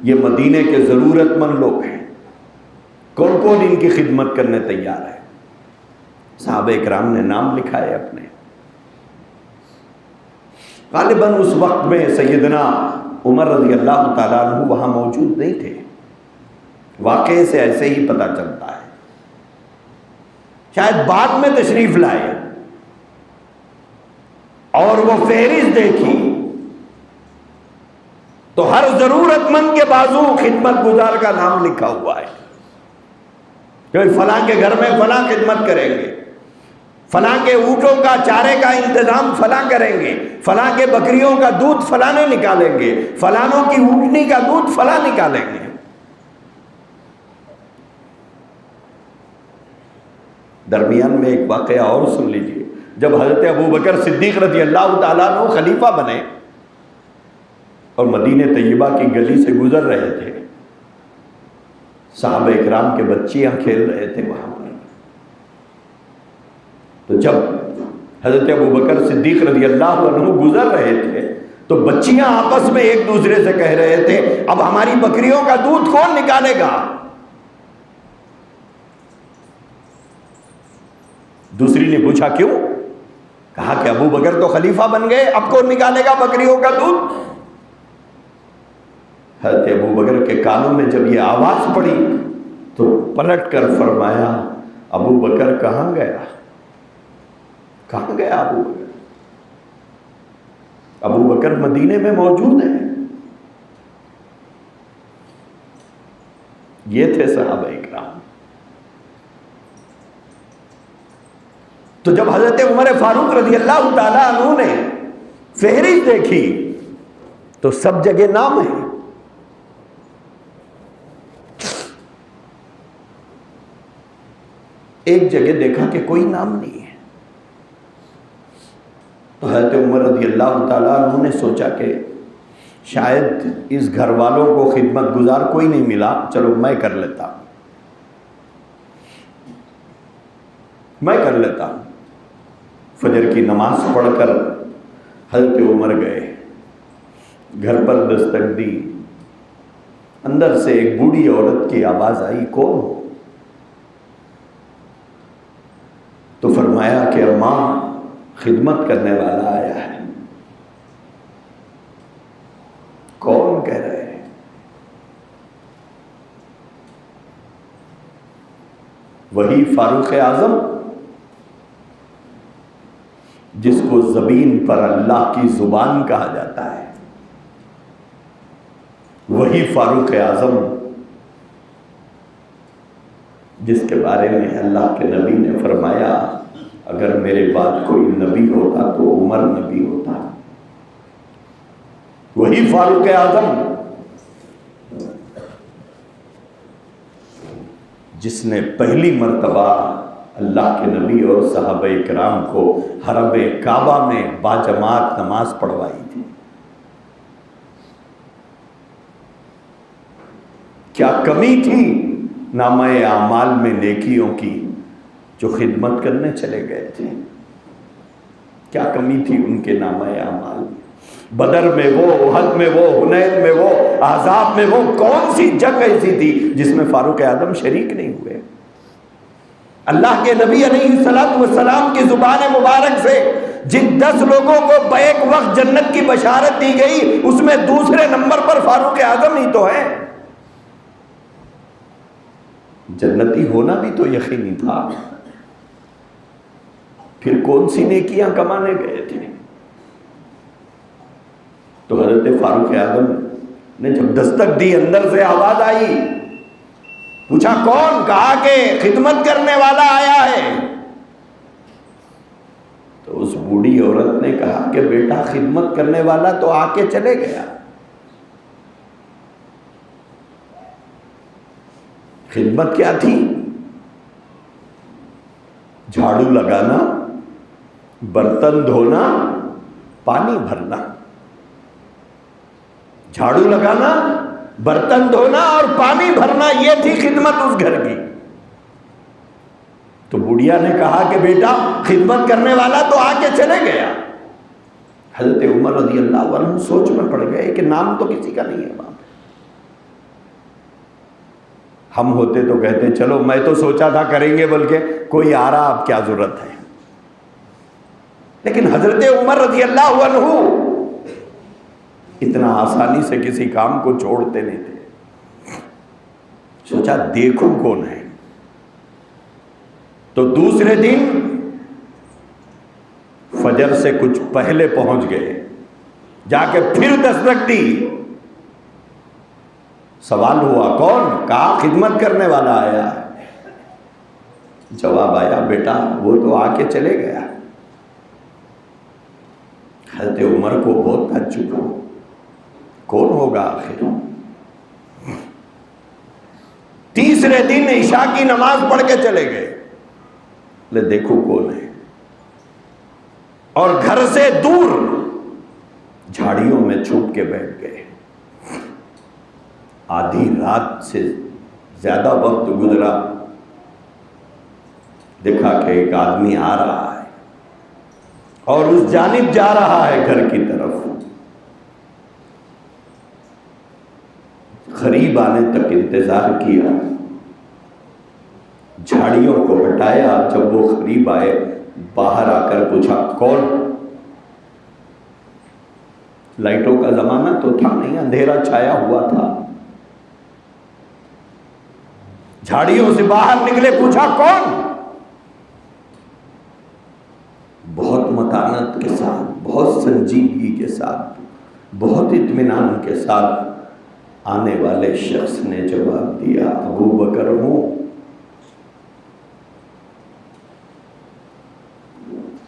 یہ مدینے کے ضرورت مند لوگ ہیں، کون کون ان کی خدمت کرنے تیار ہے؟ صحابہ اکرام نے نام لکھائے اپنے۔ غالباً اس وقت میں سیدنا عمر رضی اللہ تعالیٰ عنہ وہاں موجود نہیں تھے، واقعے سے ایسے ہی پتہ چلتا ہے، شاید بعد میں تشریف لائے اور وہ فہرست دیکھی تو ہر ضرورت مند کے بازو خدمت گزار کا نام لکھا ہوا ہے کہ فلاں کے گھر میں فلاں خدمت کریں گے، فلاں کے اونٹوں کا چارے کا انتظام فلاں کریں گے، فلاں کے بکریوں کا دودھ فلاں نکالیں گے، فلانوں کی اونٹنی کا دودھ فلاں نکالیں گے۔ درمیان میں ایک واقعہ اور سن لیجئے، جب حضرت ابوبکر صدیق رضی اللہ تعالیٰ عنہ خلیفہ بنے اور مدینہ طیبہ کی گلی سے گزر رہے تھے، صحابہ اکرام کے بچیاں کھیل رہے تھے وہاں پر، تو جب حضرت ابوبکر صدیق رضی اللہ عنہ گزر رہے تھے تو بچیاں آپس میں ایک دوسرے سے کہہ رہے تھے اب ہماری بکریوں کا دودھ کون نکالے گا؟ دوسری نے پوچھا کیوں؟ کہا کہ ابوبکر تو خلیفہ بن گئے، اب کون نکالے گا بکریوں کا دودھ؟ حضرت ابوبکر کے کانوں میں جب یہ آواز پڑی تو پلٹ کر فرمایا ابوبکر کہاں گیا؟ کہاں گیا ابوبکر؟ ابوبکر مدینے میں موجود ہے۔ یہ تھے صحابہ اکرام۔ تو جب حضرت عمر فاروق رضی اللہ تعالی عنہ نے فہرست دیکھی تو سب جگہ نام ہے، ایک جگہ دیکھا کہ کوئی نام نہیں ہے، تو حضرت عمر رضی اللہ تعالیٰ عنہ نے سوچا کہ شاید اس گھر والوں کو خدمت گزار کوئی نہیں ملا، چلو میں کر لیتا ہوں۔ میں کر لیتا ہوں۔ فجر کی نماز پڑھ کر حضرت عمر گئے، گھر پر دستک دی، اندر سے ایک بوڑھی عورت کی آواز آئی، کون؟ تو فرمایا کہ اماں خدمت کرنے والا آیا ہے۔ کون کہہ رہے ہیں؟ وہی فاروق اعظم جس کو زمین پر اللہ کی زبان کہا جاتا ہے، وہی فاروق اعظم جس کے بارے میں اللہ کے نبی نے فرمایا اگر میرے بعد کوئی نبی ہوتا تو عمر نبی ہوتا۔ وہی فاروق اعظم جس نے پہلی مرتبہ اللہ کے نبی اور صحابہ کرام کو حرم کعبہ میں باجماعت نماز پڑھوائی تھی۔ کیا کمی تھی نامہ اعمال میں نیکیوں کی جو خدمت کرنے چلے گئے تھے؟ کیا کمی تھی ان کے نامہ اعمال میں؟ بدر میں وہ، احد میں وہ، حنین میں وہ، احزاب میں وہ، کون سی جنگ ایسی تھی جس میں فاروق اعظم شریک نہیں ہوئے؟ اللہ کے نبی علیہ السلام کی زبان مبارک سے جن 10 لوگوں کو بیک وقت جنت کی بشارت دی گئی اس میں دوسرے نمبر پر فاروق اعظم ہی تو ہے۔ جنتی ہونا بھی تو یقینی تھا، پھر کون سی نیکیاں کمانے گئے تھے؟ تو حضرت فاروق اعظم نے جب دستک دی، اندر سے آواز آئی، پوچھا کون؟ کہا کہ خدمت کرنے والا آیا ہے۔ تو اس بوڑھی عورت نے کہا کہ بیٹا خدمت کرنے والا تو آ کے چلے گیا، خدمت کیا تھی؟ جھاڑو لگانا، برتن دھونا، پانی بھرنا۔ جھاڑو لگانا، برتن دھونا اور پانی بھرنا، یہ تھی خدمت اس گھر کی۔ تو بڑھیا نے کہا کہ بیٹا خدمت کرنے والا تو آ کے چلے گیا۔ حضرت عمر رضی اللہ عنہ سوچ میں پڑ گئے کہ نام تو کسی کا نہیں ہے باپ۔ ہم ہوتے تو کہتے چلو میں تو سوچا تھا کریں گے، بلکہ کوئی آ رہا، اب کیا ضرورت ہے۔ لیکن حضرت عمر رضی اللہ عنہ اتنا آسانی سے کسی کام کو چھوڑتے نہیں تھے۔ سوچا دیکھوں کون ہے۔ تو دوسرے دن فجر سے کچھ پہلے پہنچ گئے، جا کے پھر دستک دی۔ سوال ہوا کون؟ کہا خدمت کرنے والا آیا ہے۔ جواب آیا بیٹا وہ تو آ کے چلے گیا۔ حضرت عمر کو بہت تعجب ہوا، کون ہوگا آخر؟ تیسرے دن عشاء کی نماز پڑھ کے چلے گئے، لے دیکھو کون ہے۔ اور گھر سے دور جھاڑیوں میں چھپ کے بیٹھ گئے۔ آدھی رات سے زیادہ وقت گزرا، دیکھا کہ ایک آدمی آ رہا ہے اور اس جانب جا رہا ہے گھر کی طرف۔ قریب آنے تک انتظار کیا، جھاڑیوں کو ہٹایا۔ جب وہ قریب آئے باہر آ کر پوچھا کون؟ لائٹوں کا زمانہ تو تھا نہیں، اندھیرا چھایا ہوا تھا۔ جھاڑیوں سے باہر نکلے، پوچھا کون؟ بہت متانت کے ساتھ، بہت سنجیدگی کے ساتھ، بہت اطمینان کے ساتھ آنے والے شخص نے جواب دیا ابو بکر ہوں۔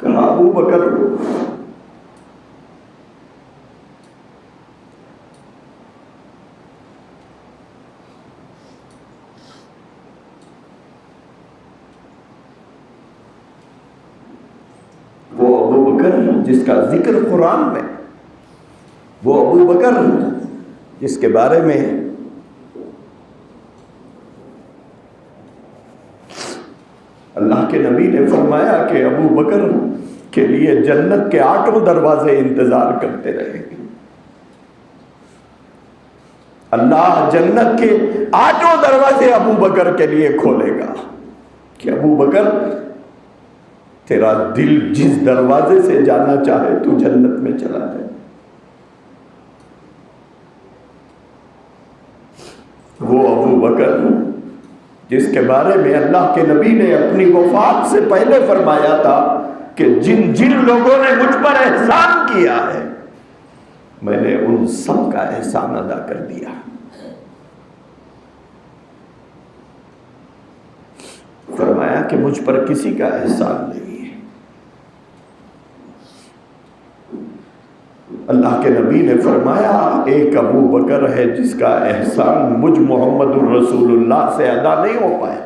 کہا ابو بکر ہوں۔ وہ ابو بکر جس کا ذکر قرآن میں، وہ ابو بکر جس کے بارے میں اللہ اللہ کے نبی نے فرمایا کہ ابو بکر کے لیے جنت کے 8 دروازے انتظار کرتے رہے. اللہ جنت کے 8 دروازے ابو بکر کے لیے کھولے گا کہ ابو بکر تیرا دل جس دروازے سے جانا چاہے تو جنت میں چلا جائے. وہ ابو بکر جس کے بارے میں اللہ کے نبی نے اپنی وفات سے پہلے فرمایا تھا کہ جن جن لوگوں نے مجھ پر احسان کیا ہے میں نے ان سب کا احسان ادا کر دیا. فرمایا کہ مجھ پر کسی کا احسان نہیں ہے. اللہ کے نبی نے فرمایا ایک ابو بکر ہے جس کا احسان مجھ محمد الرسول اللہ سے ادا نہیں ہو پایا.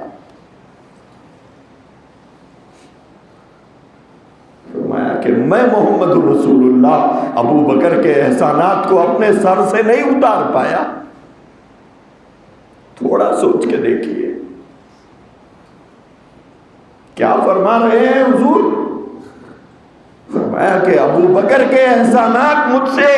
فرمایا کہ میں محمد الرسول اللہ ابو بکر کے احسانات کو اپنے سر سے نہیں اتار پایا. تھوڑا سوچ کے دیکھیے کیا فرما رہے ہیں حضور. فرمایا کہ ابو بکر کے احسانات مجھ سے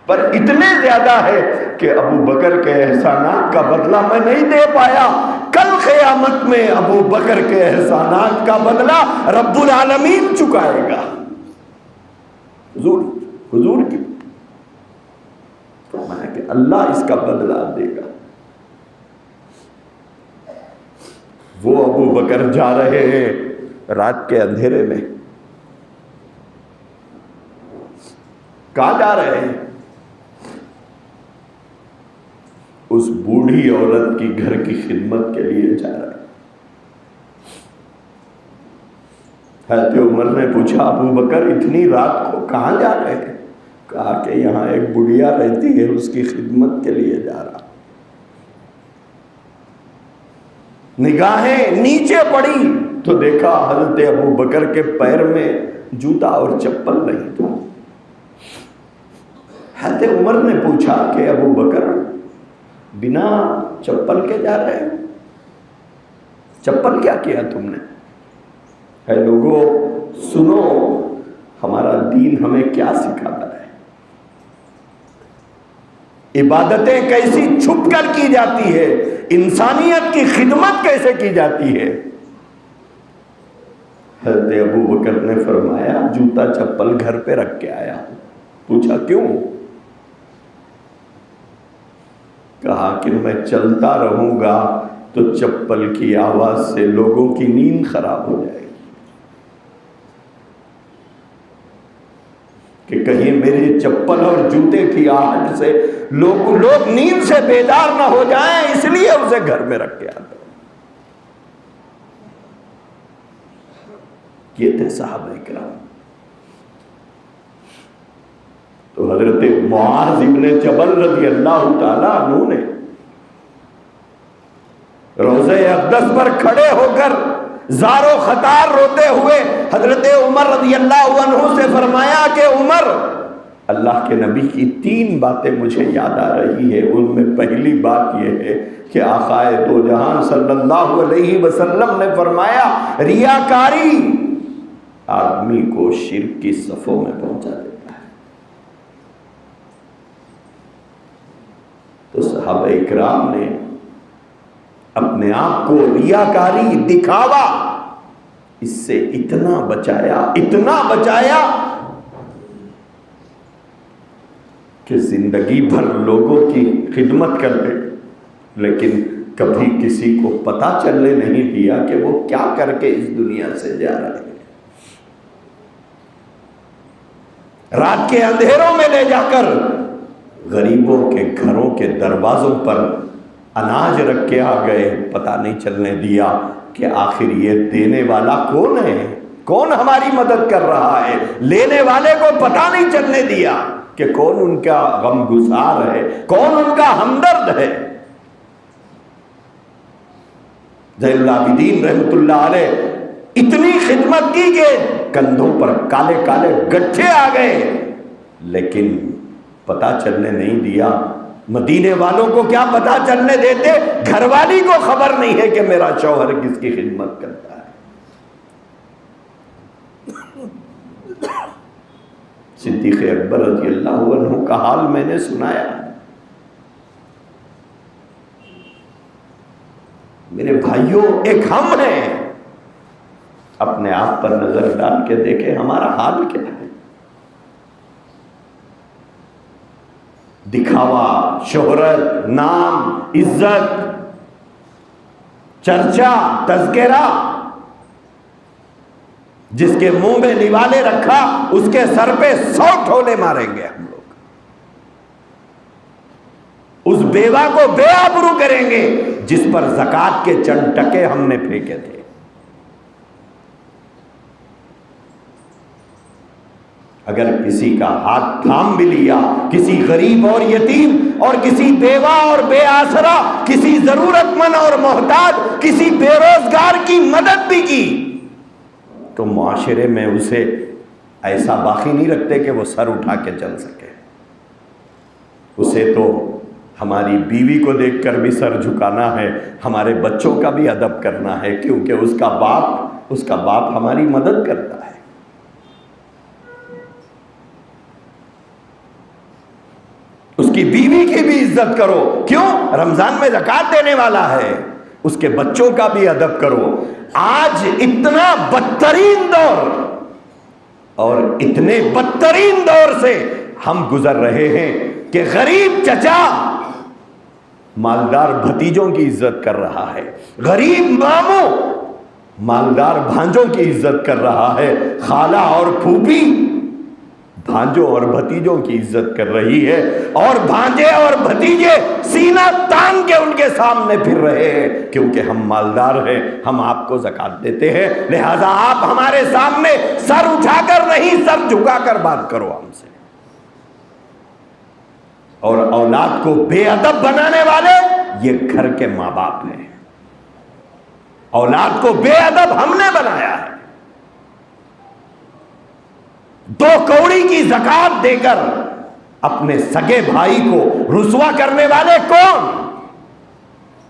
پر اتنے زیادہ ہے کہ ابو بکر کے احسانات کا بدلہ میں نہیں دے پایا. کل قیامت میں ابو بکر کے احسانات کا بدلہ رب العالمین چکائے گا. حضور کی فرمایا کہ اللہ اس کا بدلہ دے گا. وہ ابو بکر جا رہے ہیں رات کے اندھیرے میں. کہاں جا رہے ہیں؟ اس بوڑھی عورت کی گھر کی خدمت کے لیے جا رہے ہیں. حضرت عمر نے پوچھا ابو بکر اتنی رات کو کہاں جا رہے ہیں؟ کہا کہ یہاں ایک بڑھیا رہتی ہے اس کی خدمت کے لیے جا رہا. نگاہیں نیچے پڑی تو دیکھا حضرت ابو بکر کے پیر میں جوتا اور چپل نہیں تھا. حضرت عمر نے پوچھا کہ ابو بکر بنا چپل کے جا رہے ہیں؟ چپل کیا کیا تم نے؟ اے لوگوں سنو ہمارا دین ہمیں کیا سکھاتا ہے. عبادتیں کیسی چھپ کر کی جاتی ہے, انسانیت کی خدمت کیسے کی جاتی ہے. حضرت ابو بکر نے فرمایا جوتا چپل گھر پہ رکھ کے آیا. پوچھا کیوں؟ کہا کہ میں چلتا رہوں گا تو چپل کی آواز سے لوگوں کی نیند خراب ہو جائے گی, کہ کہیں میرے چپل اور جوتے کی آہٹ سے لوگ نیند سے بیدار نہ ہو جائیں, اس لیے اسے گھر میں رکھ کے آتا. یہ تھے صحابہ کرام. تو حضرت معاذ ابن جبل رضی اللہ تعالیٰ عنہ نے روضہ اقدس پر کھڑے ہو کر زار و خطار روتے ہوئے حضرت عمر رضی اللہ عنہ سے فرمایا کہ عمر, اللہ کے نبی کی 3 باتیں مجھے یاد آ رہی ہے. ان میں پہلی بات یہ ہے کہ آقائے دو جہان صلی اللہ علیہ وسلم نے فرمایا ریاکاری آدمی کو شرک کی صفوں میں پہنچا دیتا ہے. تو صحابہ اکرام نے اپنے آپ کو ریاکاری, دکھاوا, اس سے اتنا بچایا کہ زندگی بھر لوگوں کی خدمت کرتے, لیکن کبھی کسی کو پتہ چلنے نہیں دیا کہ وہ کیا کر کے اس دنیا سے جا رہے ہیں. رات کے اندھیروں میں لے جا کر غریبوں کے گھروں کے دروازوں پر اناج رکھ کے آ گئے. پتہ نہیں چلنے دیا کہ آخر یہ دینے والا کون ہے, کون ہماری مدد کر رہا ہے. لینے والے کو پتہ نہیں چلنے دیا کہ کون ان کا غمگسار ہے, کون ان کا ہمدرد ہے. زین العابدین رحمت اللہ علیہ اتنی خدمت کی کہ کندھوں پر کالے کالے گٹھے آ گئے, لیکن پتہ چلنے نہیں دیا. مدینے والوں کو کیا پتہ چلنے دیتے, گھر والی کو خبر نہیں ہے کہ میرا شوہر کس کی خدمت کرتا ہے. صدیق اکبر رضی اللہ عنہ کا حال میں نے سنایا. میرے بھائیوں، ایک ہم ہیں، اپنے آپ پر نظر ڈال کے دیکھیں ہمارا حال کیا ہے. دکھاوا، شہرت، نام، عزت، چرچا، تذکرہ، جس کے منہ میں نوالے رکھا اس کے سر پہ 100 ٹھولے ماریں گے ہم لوگ. اس بیوہ کو بے آبرو کریں گے جس پر زکوٰۃ کے چند ٹکے ہم نے پھینکے تھے. اگر کسی کا ہاتھ تھام بھی لیا، کسی غریب اور یتیم اور کسی بیوہ اور بے آسرا، کسی ضرورت مند اور محتاج، کسی بے روزگار کی مدد بھی کی، تو معاشرے میں اسے ایسا باقی نہیں رکھتے کہ وہ سر اٹھا کے چل سکے. اسے تو ہماری بیوی کو دیکھ کر بھی سر جھکانا ہے، ہمارے بچوں کا بھی ادب کرنا ہے، کیونکہ اس کا باپ ہماری مدد کرتا ہے. اس کی بیوی کی بھی عزت کرو، کیوں؟ رمضان میں زکوٰۃ دینے والا ہے. اس کے بچوں کا بھی ادب کرو. آج اتنا بدترین دور اور اتنے بدترین دور سے ہم گزر رہے ہیں کہ غریب چچا مالدار بھتیجوں کی عزت کر رہا ہے، غریب ماموں مالدار بھانجوں کی عزت کر رہا ہے، خالہ اور پھوپھی بھانجوں اور بھتیجوں کی عزت کر رہی ہے، اور بھانجے اور بھتیجے سینہ تان کے ان کے سامنے پھر رہے ہیں، کیونکہ ہم مالدار ہیں، ہم آپ کو زکوٰۃ دیتے ہیں، لہذا آپ ہمارے سامنے سر اٹھا کر نہیں، سر جھکا کر بات کرو ہم سے. اور اولاد کو بے ادب بنانے والے یہ گھر کے ماں باپ ہیں. اولاد کو بے ادب ہم نے بنایا ہے. 2 کوڑی کی زکوٰۃ دے کر اپنے سگے بھائی کو رسوا کرنے والے کون؟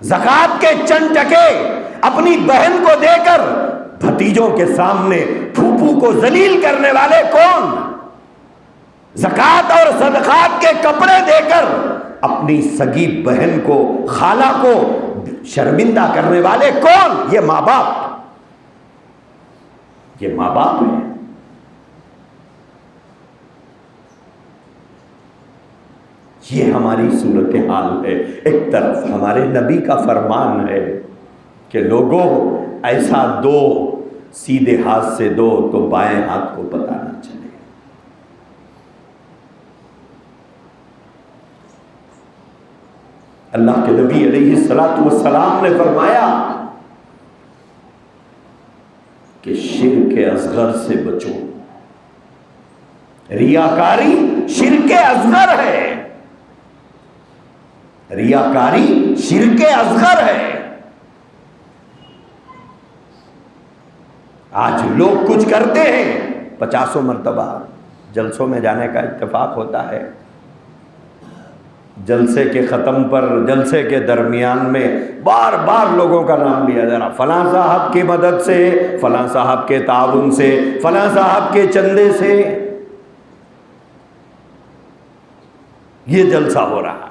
زکوٰۃ کے چند ٹکے اپنی بہن کو دے کر بھتیجوں کے سامنے پھوپھو کو ذلیل کرنے والے کون؟ زکوٰۃ اور صدقات کے کپڑے دے کر اپنی سگی بہن کو، خالہ کو شرمندہ کرنے والے کون؟ یہ ماں باپ. یہ ماں باپ ہیں. یہ ہماری صورتحال ہے. ایک طرف ہمارے نبی کا فرمان ہے کہ لوگوں ایسا دو، سیدھے ہاتھ سے دو تو بائیں ہاتھ کو پتہ نہ چلے. اللہ کے نبی علیہ الصلوۃ والسلام نے فرمایا کہ شرک اصغر سے بچو. ریاکاری شرک اصغر ہے. ریاکاری شرک اصغر ہے. آج لوگ کچھ کرتے ہیں، 50 مرتبہ جلسوں میں جانے کا اتفاق ہوتا ہے، جلسے کے ختم پر، جلسے کے درمیان میں بار بار لوگوں کا نام لیا جا رہا، فلاں صاحب کی مدد سے، فلاں صاحب کے تعاون سے، فلاں صاحب کے چندے سے یہ جلسہ ہو رہا ہے،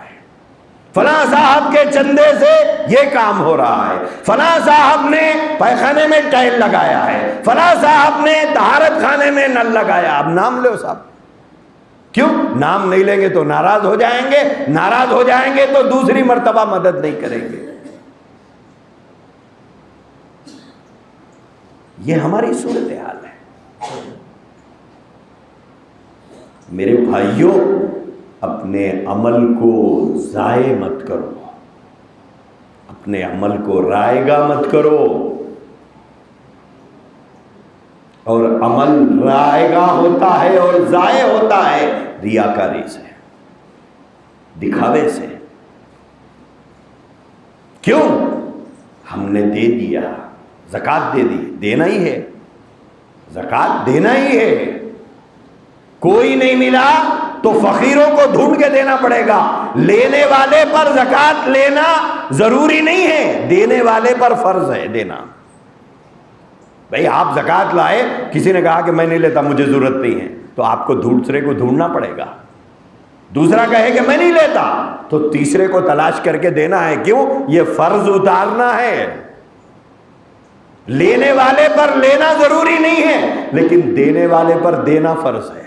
فلاں صاحب کے چندے سے یہ کام ہو رہا ہے، فلاں صاحب نے پیخانے میں ٹائل لگایا ہے، فلاں صاحب نے طہارت خانے میں نل لگایا. اب نام لو صاحب. کیوں؟ نام نہیں لیں گے تو ناراض ہو جائیں گے، ناراض ہو جائیں گے تو دوسری مرتبہ مدد نہیں کریں گے. یہ ہماری صورتحال ہے. میرے بھائیوں، اپنے عمل کو ضائع مت کرو، اپنے عمل کو رائے گا مت کرو. اور عمل رائے گا ہوتا ہے اور ضائع ہوتا ہے ریاکاری سے، دکھاوے سے. کیوں؟ ہم نے دے دیا، زکوٰۃ دے دی، دینا ہی ہے، زکوٰۃ دینا ہی ہے. کوئی نہیں ملا تو فقیروں کو ڈھونڈ کے دینا پڑے گا. لینے والے پر زکوٰۃ لینا ضروری نہیں ہے، دینے والے پر فرض ہے دینا. بھائی آپ زکوٰۃ لائے، کسی نے کہا کہ میں نہیں لیتا، مجھے ضرورت نہیں ہے، تو آپ کو دوسرے کو ڈھونڈنا پڑے گا. دوسرا کہے کہ میں نہیں لیتا تو تیسرے کو تلاش کر کے دینا ہے. کیوں؟ یہ فرض اتارنا ہے. لینے والے پر لینا ضروری نہیں ہے، لیکن دینے والے پر دینا فرض ہے.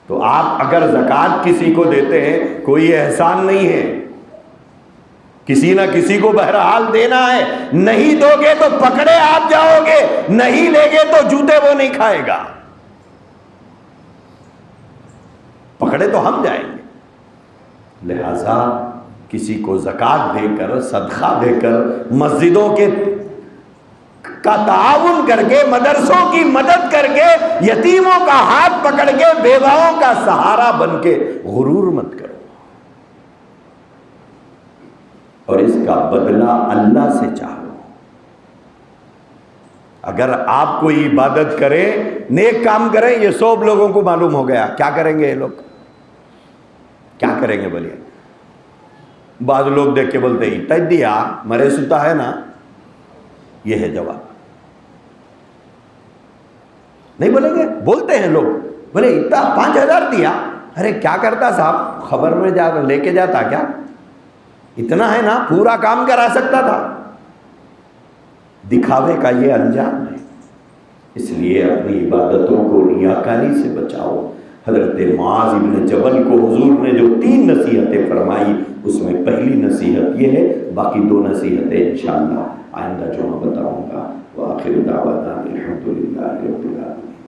تو آپ اگر زکوٰۃ کسی کو دیتے ہیں، کوئی احسان نہیں ہے، کسی نہ کسی کو بہرحال دینا ہے. نہیں دو گے تو پکڑے آپ جاؤ گے، نہیں لے گے تو جوتے وہ نہیں کھائے گا، پکڑے تو ہم جائیں گے. لہذا کسی کو زکوٰۃ دے کر، صدقہ دے کر، مسجدوں کے کا تعاون کر کے، مدرسوں کی مدد کر کے، یتیموں کا ہاتھ پکڑ کے، بیواؤں کا سہارا بن کے غرور مت کرو، اور اس کا بدلہ اللہ سے چاہو. اگر آپ کوئی عبادت کریں، نیک کام کریں، یہ سب لوگوں کو معلوم ہو گیا، کیا کریں گے یہ لوگ؟ کیا کریں گے بولیے؟ بعض لوگ دیکھ کے بولتے ہیں اتنا دیا مرے ستا ہے نا. یہ ہے جواب. نہیں بولیں گے؟ بولتے ہیں لوگ، بولے اتنا 5,000 دیا. ارے کیا کرتا صاحب؟ خبر میں جا لے کے جاتا کیا؟ اتنا ہے نا، پورا کام کرا سکتا تھا. دکھاوے کا یہ انجام ہے. اس لیے اپنی عبادتوں کو ریاکاری سے بچاؤ. حضرت معاذ بن جبل کو حضور نے جو 3 نصیحتیں فرمائی، اس میں پہلی نصیحت یہ ہے، باقی 2 نصیحتیں انشاءاللہ آئندہ جو میں بتاؤں گا. وآخر دعوانا الحمدللہ رب العالمین.